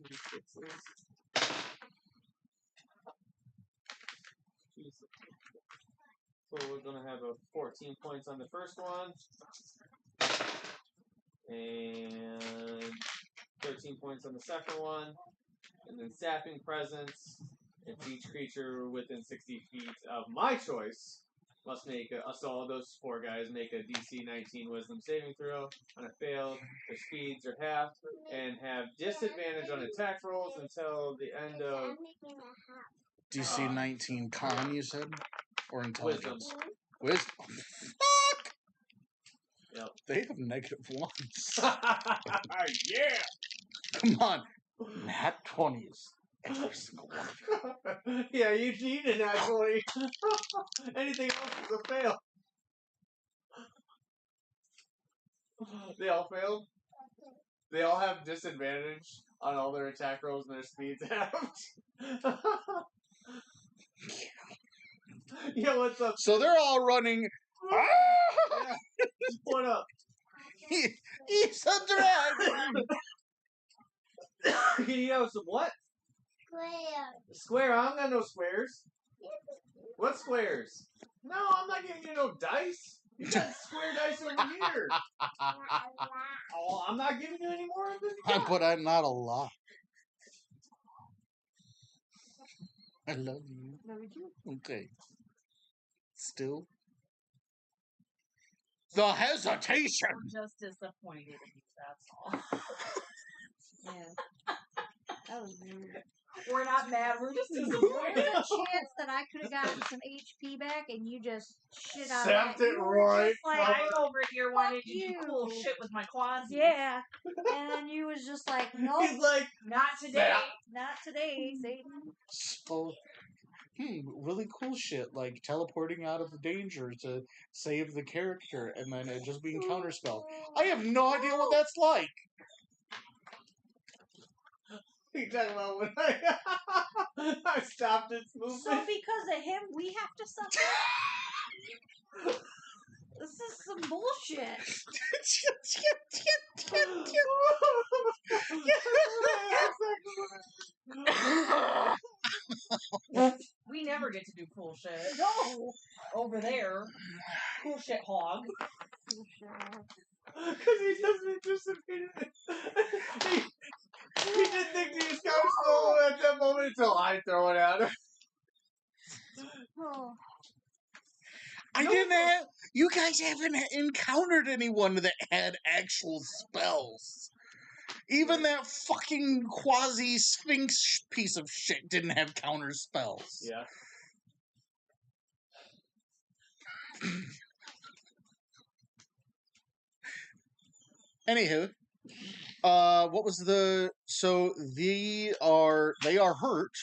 2 6s. So we're going to have a 14 points on the first one. And 13 points on the second one. And then sapping presence. If each creature within 60 feet of my choice must make so all those 4 guys make a DC 19 Wisdom saving throw. On a failed, their speeds are halved and have disadvantage on attack rolls until the end of DC 19 con, you said? Or intelligence? Wisdom. Fuck! Yep. They have -1s. Yeah! Come on. Nat 20s. Every single one. Yeah, you need it actually. Anything else is a fail. They all failed? They all have disadvantage on all their attack rolls and their speeds halved. Yeah, what's up? So they're all running. Yeah. What up? He's a dragon! Can you have some what? Square? I don't got no squares. What squares? No, I'm not giving you no dice. You got square dice over here. Oh, I'm not giving you any more of this. But I'm not a lot. I love you. Love you too. Okay. Still. The hesitation! We're just disappointed in you, that's all. Yeah. That was weird. We're not mad, we're just There was disappointed. a chance that I could have gotten some HP back, and you just shit on Sapped that. it You were right just like, I'm over here wanting to do you. cool shit with my quads. yeah. And then you was just like, nope, He's like, Not today. Sap. not today, Satan. So, really cool shit, like teleporting out of the danger to save the character, and then it just being counterspelled. I have no idea what that's like. you talking about when I stopped its movement? So because of him, we have to suffer? This is some bullshit. We never get to do cool shit. No. Over there. Cool shit hog. Because he doesn't anticipate it. He didn't think he was kind of slow at that moment until I throw it at him. Oh. You guys haven't encountered anyone that had actual spells. Even that fucking quasi-sphinx piece of shit didn't have counter spells. Yeah. Anywho, what was the... So, they are hurt.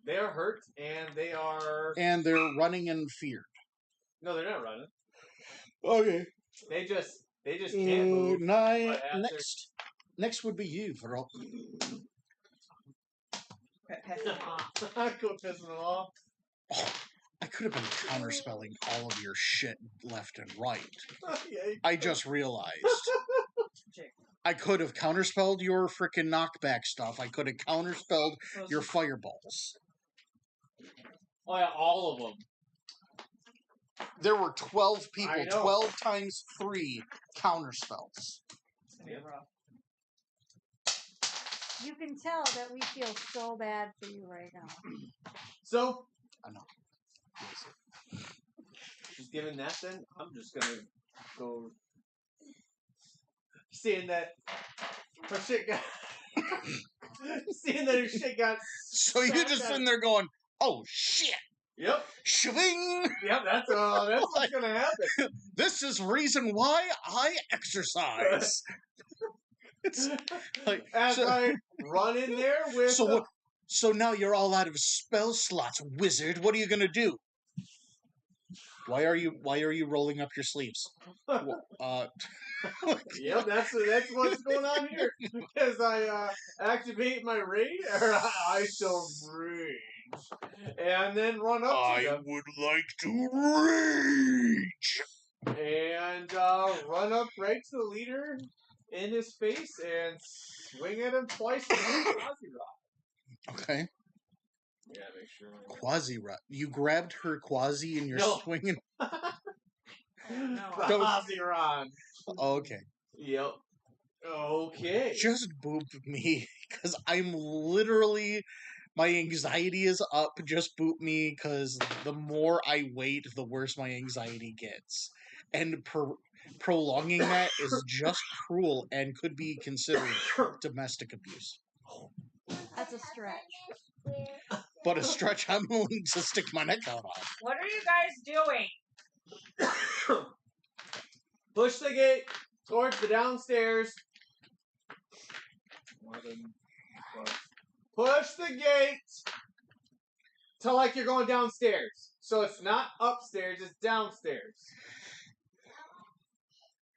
They are hurt, and they are... And they're running in fear. No, they're not running. Okay. They just can't move. Next would be you, Varel. I could piss them off. Oh, I could have been counterspelling all of your shit left and right. Yeah, I just realized. I could have counterspelled your frickin' knockback stuff. I could have counterspelled your fireballs. Oh yeah, all of them. There were 12 people. I know. 12 times 3 counterspells. Yeah. Rough. You can tell that we feel so bad for you right now. So, I know. just given that, then I'm just gonna go. Seeing that her shit got. Seeing that her shit got. So you're just sitting there going, "Oh shit!" Yep. Shving! Yep. That's what's gonna happen. This is reason why I exercise. It's like, As I run in there with. So now you're all out of spell slots, wizard. What are you gonna do? Why are you rolling up your sleeves? Yep, that's what's going on here. As I activate my rage, or I shall rage, and then run up to them. would like to rage. And run up right to the leader in his face and swing at him twice with a quasi rod. Okay. Yeah, make sure. Quasi rod. You grabbed her quasi and you're swinging. No. Quasi rod. Okay. Yep. Okay. Just boop me, because I'm literally... My anxiety is up. Just boop me, because the more I wait, the worse my anxiety gets. And prolonging that is just cruel and could be considered domestic abuse. That's a stretch. But a stretch I'm willing to stick my neck out on. What are you guys doing? Push the gate towards the downstairs. Push the gate to like you're going downstairs. So it's not upstairs, it's downstairs.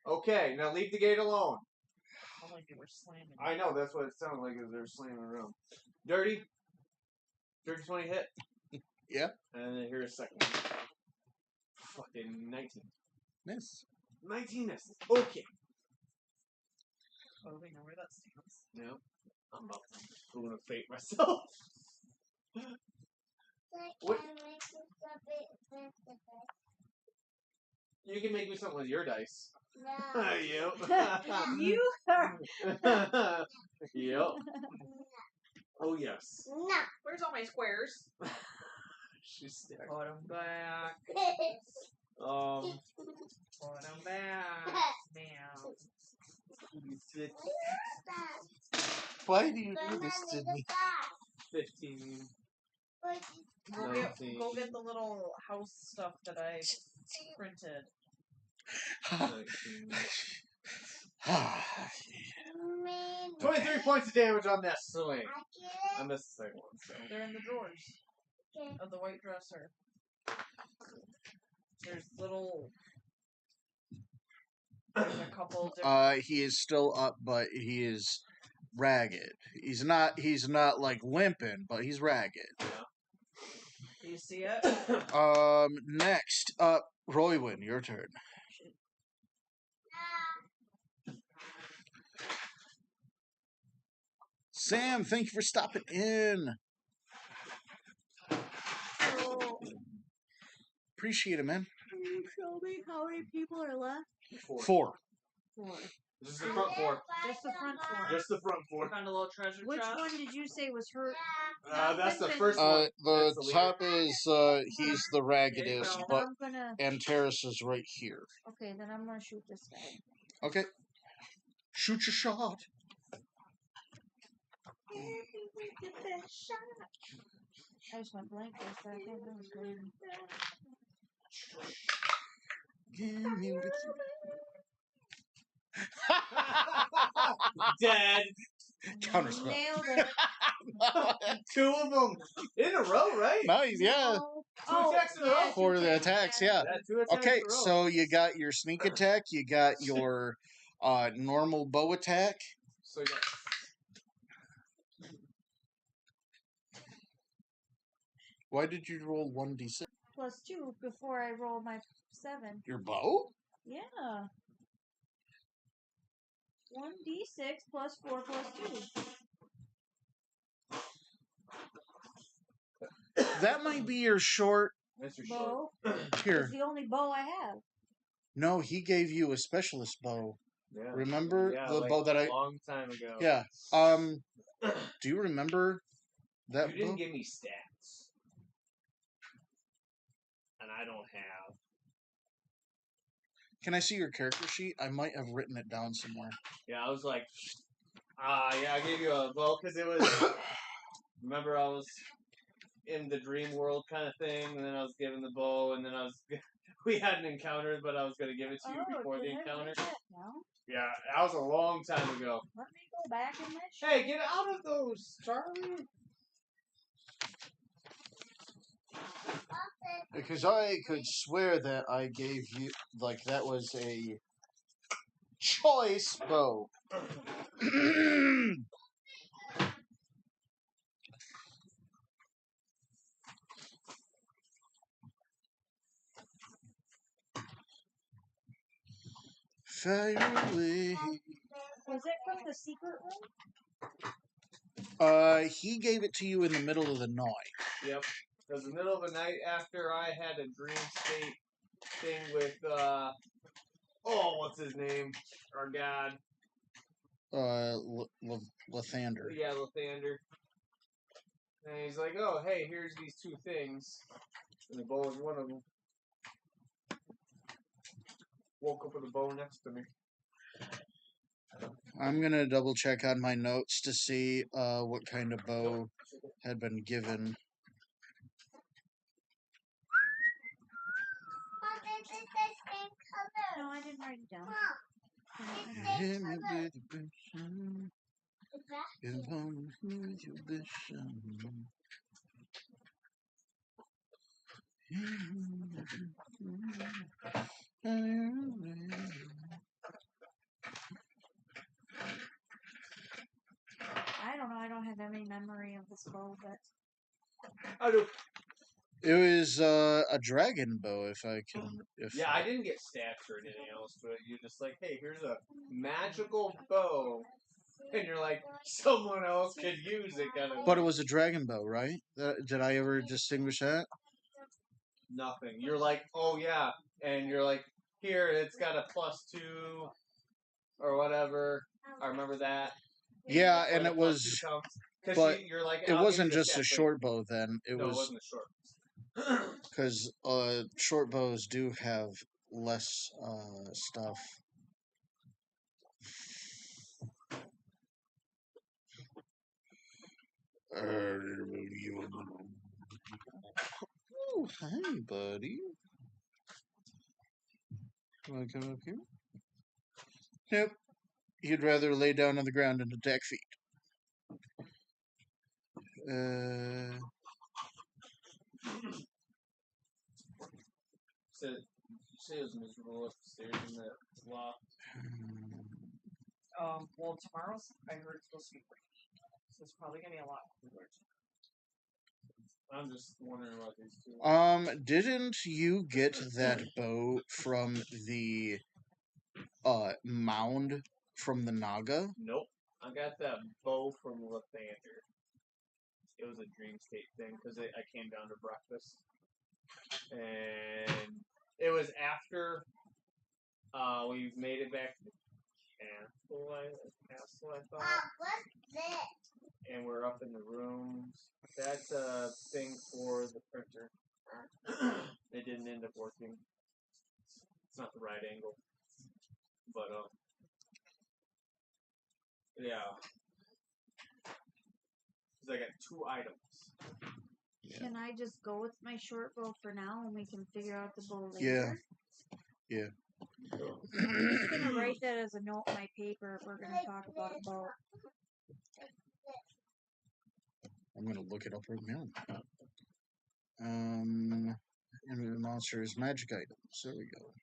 Okay, now leave the gate alone. Sounded like they were slamming. I know, that's what it sounded like as they were slamming around. Dirty 20 hit. Yeah. And then here's a second one. Fucking 19. Miss. 19 misses. Okay. Oh, we know where that stands. No. I'm about to fate myself. What? You can make me something with your dice. No. Yep. You are. Yep. Oh yes. No. Where's all my squares? She's stacked. Put them back. Um. Put them back. Now. 6, Why do you do this to me? 15, Go 19. get the little house stuff that I printed. 19. 23 points of damage on that swing. I missed the second one, so. They're in the drawers of the white dresser. There's a couple different. He is still up, but he is ragged. He's not like limping, but he's ragged. Do you see it? Next up, Roywin, your turn. Sam, thank you for stopping in. So, Appreciate it, man. can you show me how many people are left? 4. 4. Just the front 4. Just the front 4. Just the front 4. Found a little treasure Which chest. one did you say was hurt? That's the first one. The That's the top is he's the raggedest, There you go. but I'm gonna. Antares is right here. Okay, then I'm gonna shoot this guy. Okay. Shoot your shot. I just went blank for a second. That was weird. Give me the Dead. counterspell. Nailed it. 2 of them in a row, right? Nice, yeah. No. Two attacks in a row. yeah, For two the attacks, yeah. Yeah, 2 attacks Okay, in a row. so you got your sneak attack, you got your normal bow attack. So you got Why did you roll 1d6? Plus 2 before I roll my 7. Your bow? Yeah. 1d6 plus 4 plus 2. That might be your short. Mr. Short. Bow. Here. It's the only bow I have. No, he gave you a specialist bow. Yeah. Remember Yeah, the like bow that a I... long time ago. Yeah. Do you remember that You didn't bow? give me stats. And I don't have. Can I see your character sheet? I might have written it down somewhere. Yeah, I was like, yeah, I gave you a bow because it was. Remember, I was in the dream world kind of thing, and then I was given the bow, and then we hadn't encountered, but I was going to give it to you before the did I encounter. write that down? Yeah, that was a long time ago. Let me go back in my sheet. Hey, get out of those, Charlie! Because I could swear that I gave you, like, that was a choice bow. Fire away. Was it from the secret room? He gave it to you in the middle of the night. Yep. It was the middle of the night after I had a dream state thing with, what's his name? Our god. Lathander. Yeah, Lathander. And he's like, oh, hey, here's these 2 things. And the bow is one of them. Woke up with a bow next to me. I'm gonna double check on my notes to see what kind of bow had been given. No, I didn't write it down. Hit me with the passion. If I'm with your vision. I don't know. I don't have any memory of this bow, but I do. It was a dragon bow, if I can. Yeah, I didn't get stats or anything else, but you're just like, hey, here's a magical bow and you're like, someone else could use it, kind of. But it was a dragon bow, right? Did I ever distinguish that? Nothing. You're like, oh yeah, and you're like, here, it's got a +2 or whatever. I remember that. Yeah, Or and the it +2 was, counts. but You're like, it I'll give wasn't you the just a stats, short bow then. It no, it was wasn't a short. because short bows do have less stuff. Oh, hi, buddy. Want to come up here? Nope. He'd rather lay down on the ground and attack feet. So, you say it was miserable upstairs in that loft. Well, tomorrow's, I heard it's supposed to be rainy. So it's probably going to be a lot cooler. I'm just wondering about these two. Didn't you get that bow from the mound from the Naga? Nope. I got that bow from Lathander. It was a dreamscape thing because I came down to breakfast, and it was after we made it back to the castle. I thought. What's this? And we're up in the rooms. That's a thing for the printer. It didn't end up working. It's not the right angle, but yeah. Because I got 2 items. Can I just go with my short bow for now and we can figure out the bow later? Yeah. I'm just gonna write that as a note on my paper if we're gonna talk about a bow. I'm gonna look it up right now. Enemy monsters, magic items. There we go.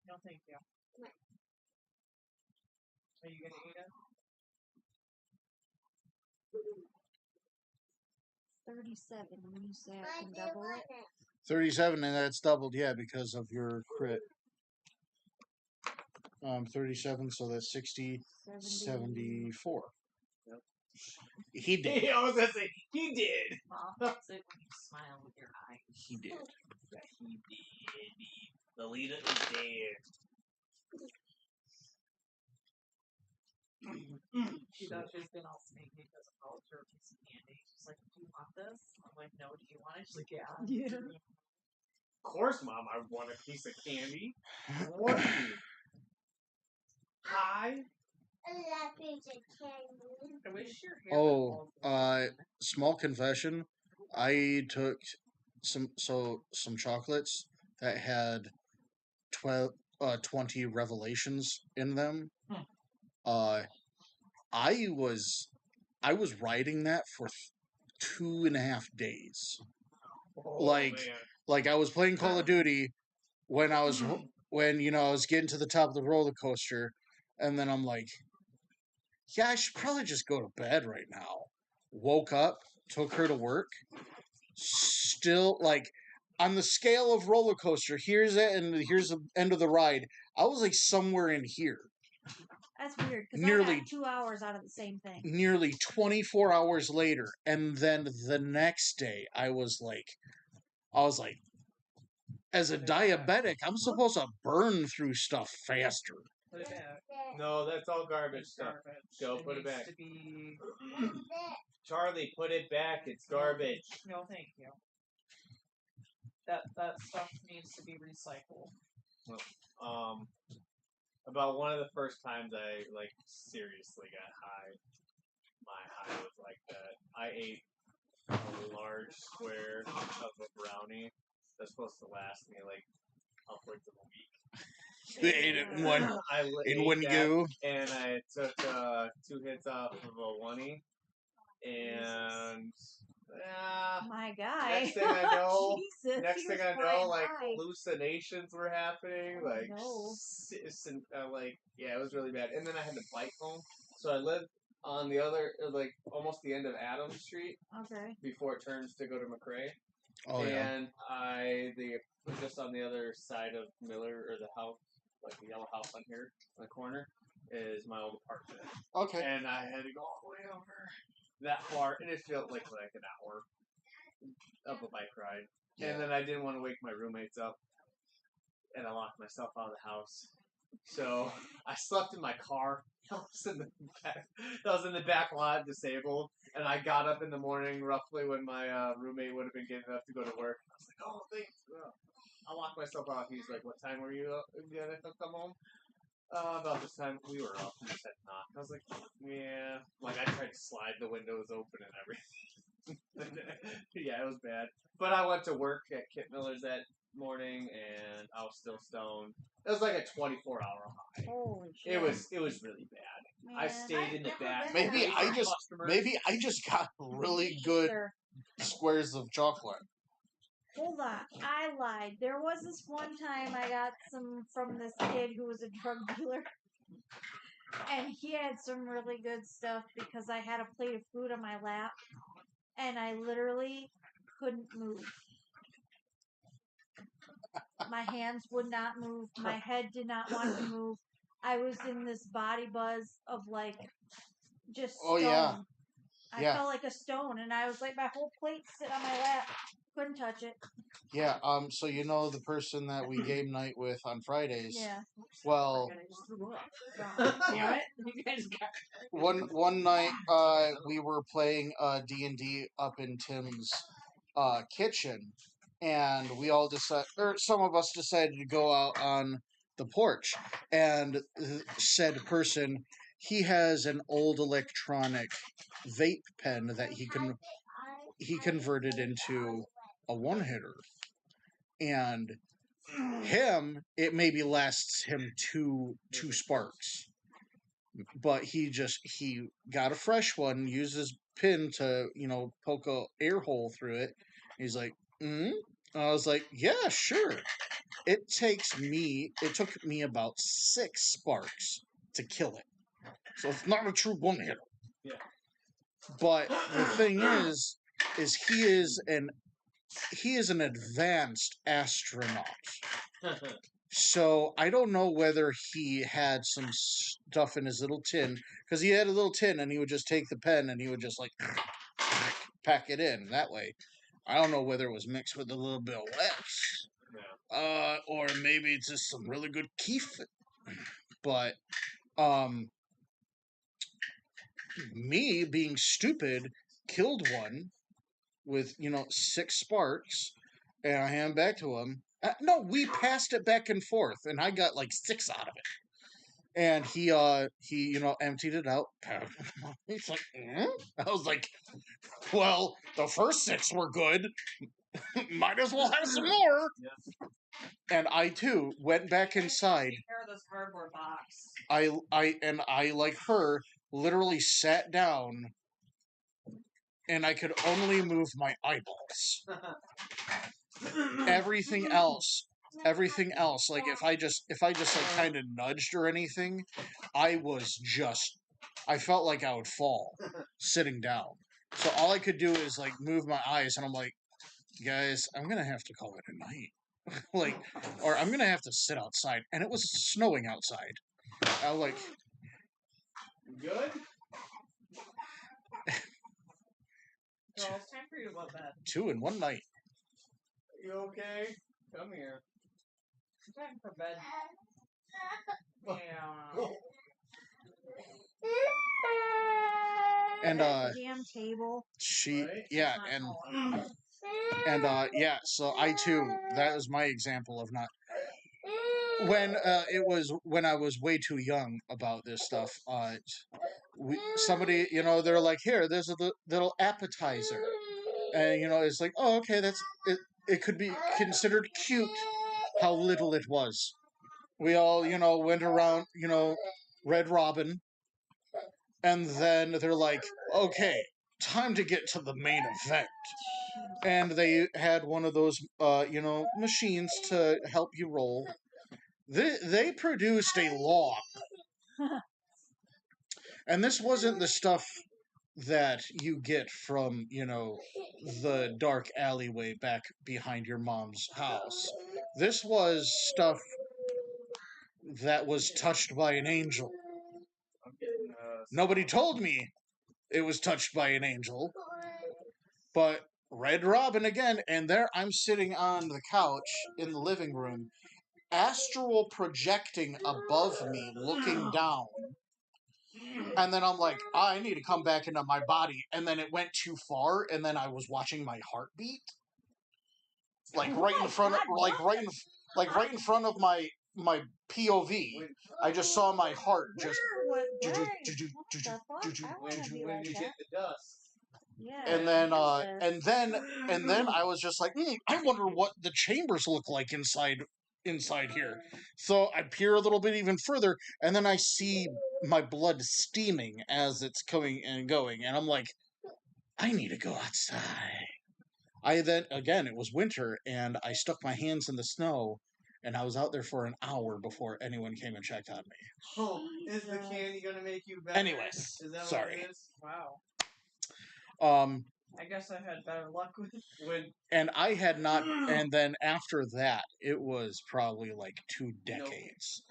No, thank you. Are you going to eat it? 37. When you say I can double it? 37, and that's doubled, yeah, because of your crit. 37, so that's 60, 74. Yep. He did. I was going to say, he did. Mom, that's it when you smile with your eyes. He did. Yeah, he did. The leader is dead. She thought she was going to all snake me because I called her a piece of candy. She's like, do you want this? I'm like, no, do you want it? She's like, yeah. Yeah. Of course, Mom, I want a piece of candy. What are you? High? I wish your hair Oh, would small confession. I took some chocolates that had 20 revelations in them. I was writing that for 2.5 days. Oh, Like I was playing Call of Duty when I was getting to the top of the roller coaster, and then I'm like, yeah, I should probably just go to bed right now. Woke up, took her to work. Still, like, on the scale of roller coaster, here's it, and here's the end of the ride. I was like somewhere in here. That's weird because I Nearly got 2 hours out of the same thing. Nearly 24 hours later, and then the next day, I was like, as a diabetic, I'm supposed to burn through stuff faster. Put it back. no, that's all garbage It's stuff. garbage. Go put it needs back. To be... Charlie, put it back. It's garbage. No, thank you. That stuff needs to be recycled. about one of the first times I like seriously got high. My high was like that. I ate a large square of a brownie that's supposed to last me like upwards of a week. You ate it in one go. And I took 2 hits off of a oney, and My guy. next thing I know, Jesus, like hallucinations were happening. Like, it was really bad. And then I had to bike home, so I lived on the other, like almost the end of Adams Street. Okay. Before it turns to go to McRae. Oh yeah. And just on the other side of Miller, or the house, like the yellow house on here, on the corner, is my old apartment. Okay. And I had to go all the way over that far, and it felt like an hour of a bike ride. Yeah. And then I didn't want to wake my roommates up, and I locked myself out of the house. So I slept in my car. I was in the back lot, disabled, and I got up in the morning roughly when my roommate would have been getting up to go to work. I was like, "Oh, thanks." I locked myself out. He's like, "What time were you up? Gonna come home?" About this time we were up. He just had knocked. I was like, "Yeah." Like I tried to slide the windows open and everything. Yeah, it was bad. But I went to work at Kit Miller's that morning, and I was still stoned. It was like a 24-hour high. Holy shit. It was really bad. Man, I stayed in the back. Maybe I just got really good squares of chocolate. Hold on, I lied. There was this one time I got some from this kid who was a drug dealer. And he had some really good stuff because I had a plate of food on my lap. And I literally couldn't move. My hands would not move. My head did not want to move. I was in this body buzz of like just stone. Oh yeah. I felt like a stone, and I was like, my whole plate sit on my lap. Couldn't touch it. Yeah. So you know the person that we game night with on Fridays. Yeah. Well. Yeah. You guys got One night we were playing D&D up in Tim's kitchen, and we all decided, or some of us decided to go out on the porch, and said person, he has an old electronic vape pen that he converted into a one-hitter, and it maybe lasts him two sparks, but he got a fresh one, used his pin to poke a air hole through it. He's like, I was like, yeah, sure. It took me about 6 sparks to kill it, so it's not a true one hitter. Yeah. But the thing is he is an advanced astronaut. So I don't know whether he had some stuff in his little tin, because he had a little tin and he would just take the pen and he would just like pack it in that way. I don't know whether it was mixed with a little bit of wax, or maybe it's just some really good keef. But me being stupid killed one with 6 sparks, and I hand back to him. No, we passed it back and forth, and I got like 6 out of it. And he emptied it out. He's like, I was like, well, the first 6 were good. Might as well have some more. Yeah. And I too went back inside. Take care of this cardboard box. I like her literally sat down, and I could only move my eyeballs. Everything else, like if I just like kind of nudged or anything, I felt like I would fall sitting down. So all I could do is like move my eyes, and I'm like, guys, I'm gonna have to call it a night. Or I'm gonna have to sit outside, and it was snowing outside. I was like, good. So it's time for you to go to bed. 2 in one night. You okay? Come here. It's time for bed. Yeah. And jam table. So I too, that was my example of not. when it was when I was way too young about this stuff. Somebody, they're like, here, there's a little appetizer, and it's like, oh, okay, that's it. It could be considered cute how little it was. We all, went around, Red Robin, and then they're like, okay, time to get to the main event. And they had one of those, machines to help you roll. They produced a log. And this wasn't the stuff that you get from, the dark alleyway back behind your mom's house. This was stuff that was touched by an angel. Nobody told me it was touched by an angel, but Red Robin again, and there I'm sitting on the couch in the living room, astral projecting above me, looking down. And then I'm like, I need to come back into my body. And then it went too far, and then I was watching my heartbeat, like right in front of, right in front of my POV. I just saw my heart just. When you hit the dust. Yeah. And then I was just like, I wonder what the chambers look like inside here. So I peer a little bit even further, and then I see my blood steaming as it's coming and going, and I'm like, I need to go outside. It was winter, and I stuck my hands in the snow, and I was out there for an hour before anyone came and checked on me. Oh, is the candy gonna make you better? Anyways, is that sorry. What it is? Wow. I guess I had better luck with it. And I had not, and then after that, it was probably like 2 decades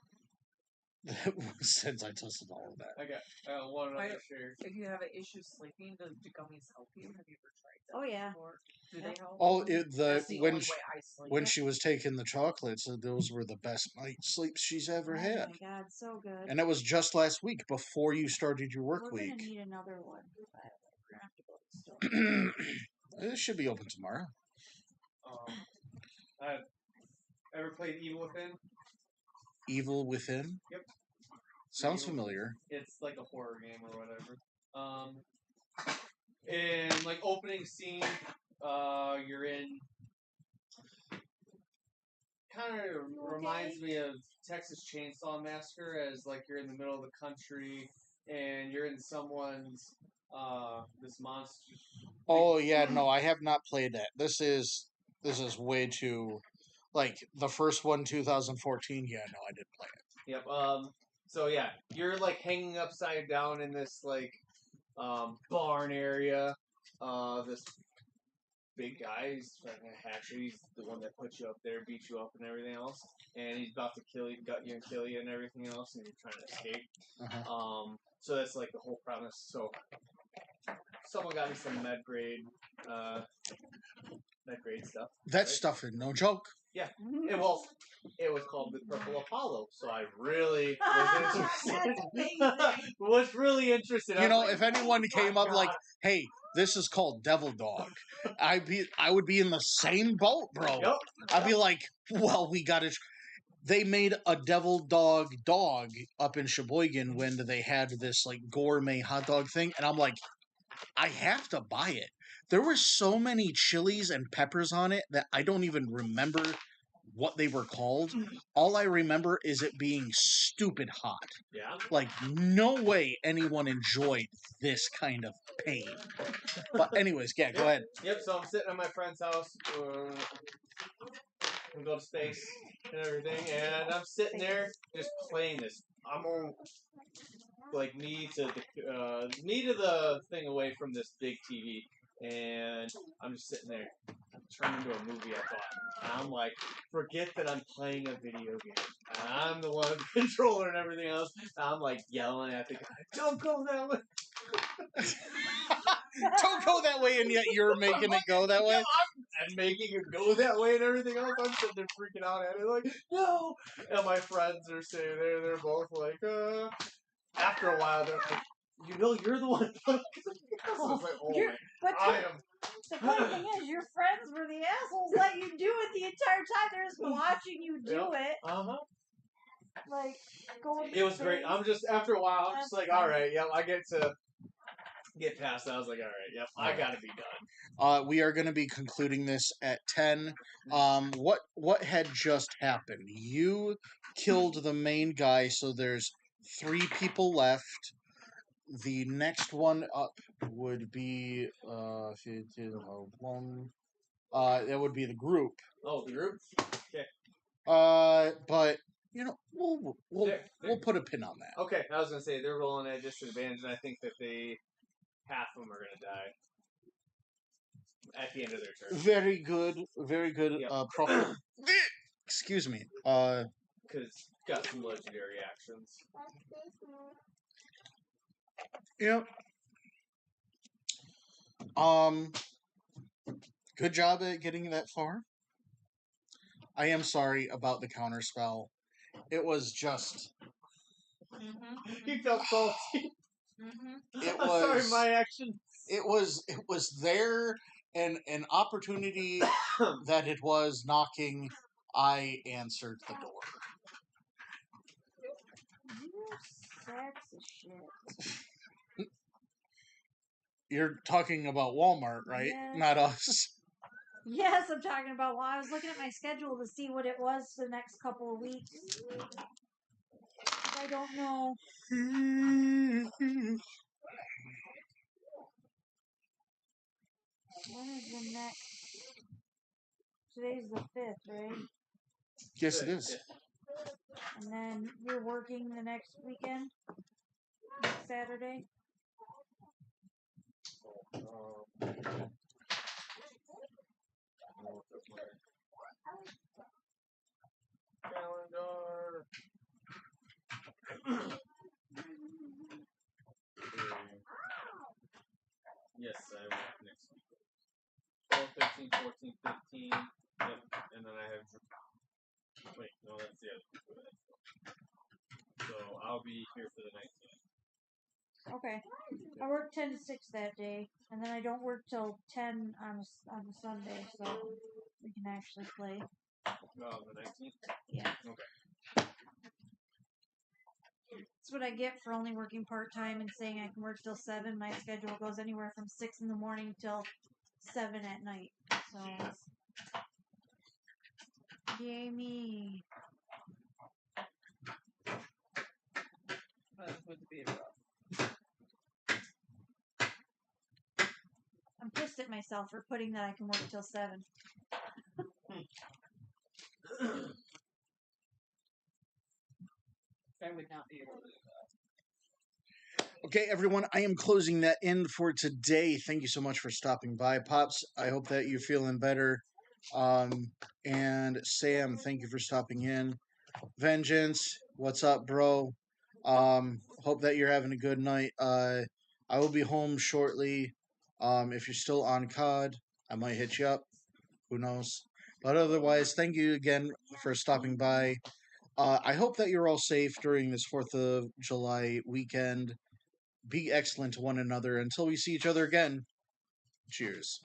since I tested all of that. I got one other share. If you have an issue sleeping, do gummies help you? Have you ever tried that? Oh yeah. Before? Do they help? Oh, That's the only way I sleep. when she was taking the chocolates, those were the best night sleeps she's ever had. Oh my god, so good. And it was just last week before you started your work week. We're gonna need another one. We're gonna have to go to the store. It should be open tomorrow. I ever played Evil Within? Evil Within? Yep. Sounds familiar. It's like a horror game or whatever. In like opening scene, you're in. Kind of reminds me of Texas Chainsaw Massacre, as like you're in the middle of the country and you're in someone's this monster. Oh yeah, no, I have not played that. This is way too, like the first one, 2014. Yeah, no, I did play it. Yep. So yeah, you're like hanging upside down in this like barn area. This big guy, he's like a hatcher. He's the one that put you up there, beat you up, and everything else. And he's about to kill you, gut you, and kill you, and everything else. And you're trying to escape. Uh-huh. So that's like the whole premise. So someone got me some med grade stuff. That stuff is no joke. Yeah. It was called the Purple Apollo, so I really was interested. Was really interested. If anyone came up like, "Hey, this is called Devil Dog," I would be in the same boat, bro. Yep. I'd be like, "Well, we got to." They made a Devil Dog up in Sheboygan when they had this like gourmet hot dog thing, and I'm like, I have to buy it. There were so many chilies and peppers on it that I don't even remember what they were called. All I remember is it being stupid hot. Yeah. Like, no way anyone enjoyed this kind of pain. But anyways, yeah, go ahead. Yep, so I'm sitting at my friend's house. We go to space and everything, and I'm sitting there just playing this. I'm on like knee to the thing away from this big TV, and I'm just sitting there. I'm turning into a movie, I thought. And I'm like, forget that I'm playing a video game. And I'm the one with the controller and everything else. And I'm like yelling at the guy, don't go that way. Don't go that way, and yet you're making it go that way? And making it go that way and everything else. I'm sitting there freaking out at it, like, no! And my friends are sitting there, they're both like, After a while, they're like, you're the one. I was like, oh my, The funny thing is, your friends were the assholes that you do it the entire time. They're just watching you do it. Uh-huh. like going. It was great. I'm just after a while, I'm just like, all right, yep, I get to get past that. I was like, all right, yep, I gotta be done. We are going to be concluding this at 10. What had just happened? You killed the main guy, so there's 3 people left. The next one up would be that would be the group. Oh, the group. But we'll There. put a pin on that. Okay, I was gonna say they're rolling at a disadvantage, and I think that half of them are gonna die at the end of their turn. Very good, very good. Yep. Excuse me. Because got some legendary actions. Yep. Good job at getting that far. I am sorry about the counter spell. It was just. He felt salty. It I'm was. sorry, my action. It was there, and an opportunity that it was knocking. I answered the door. You sacks of shit. You're talking about Walmart, right? Yes. Not us. Yes, I'm talking about. Well, I was looking at my schedule to see what it was for the next couple of weeks. I don't know. When is the next? Today's the 5th, right? Yes, it is. And then you're working the next weekend? Next Saturday? Calendar. Yes, I work next week. 12, 13, 14, 15. Yep. And then I have. Wait, no, that's the other. So I'll be here for the 19th. Okay. I work 10 to 6 that day, and then I don't work till 10 on a Sunday, so we can actually play. Oh, the 19th? Yeah. Okay. That's what I get for only working part-time and saying I can work till 7. My schedule goes anywhere from 6 in the morning till 7 at night. So, yay me. That would be rough. I'm pissed at myself for putting that I can work till 7. I would not be able to do that. Okay, everyone, I am closing that in for today. Thank you so much for stopping by. Pops, I hope that you're feeling better. And Sam, thank you for stopping in. Vengeance, what's up, bro? Hope that you're having a good night. I will be home shortly. If you're still on COD, I might hit you up. Who knows? But otherwise, thank you again for stopping by. I hope that you're all safe during this 4th of July weekend. Be excellent to one another until we see each other again. Cheers.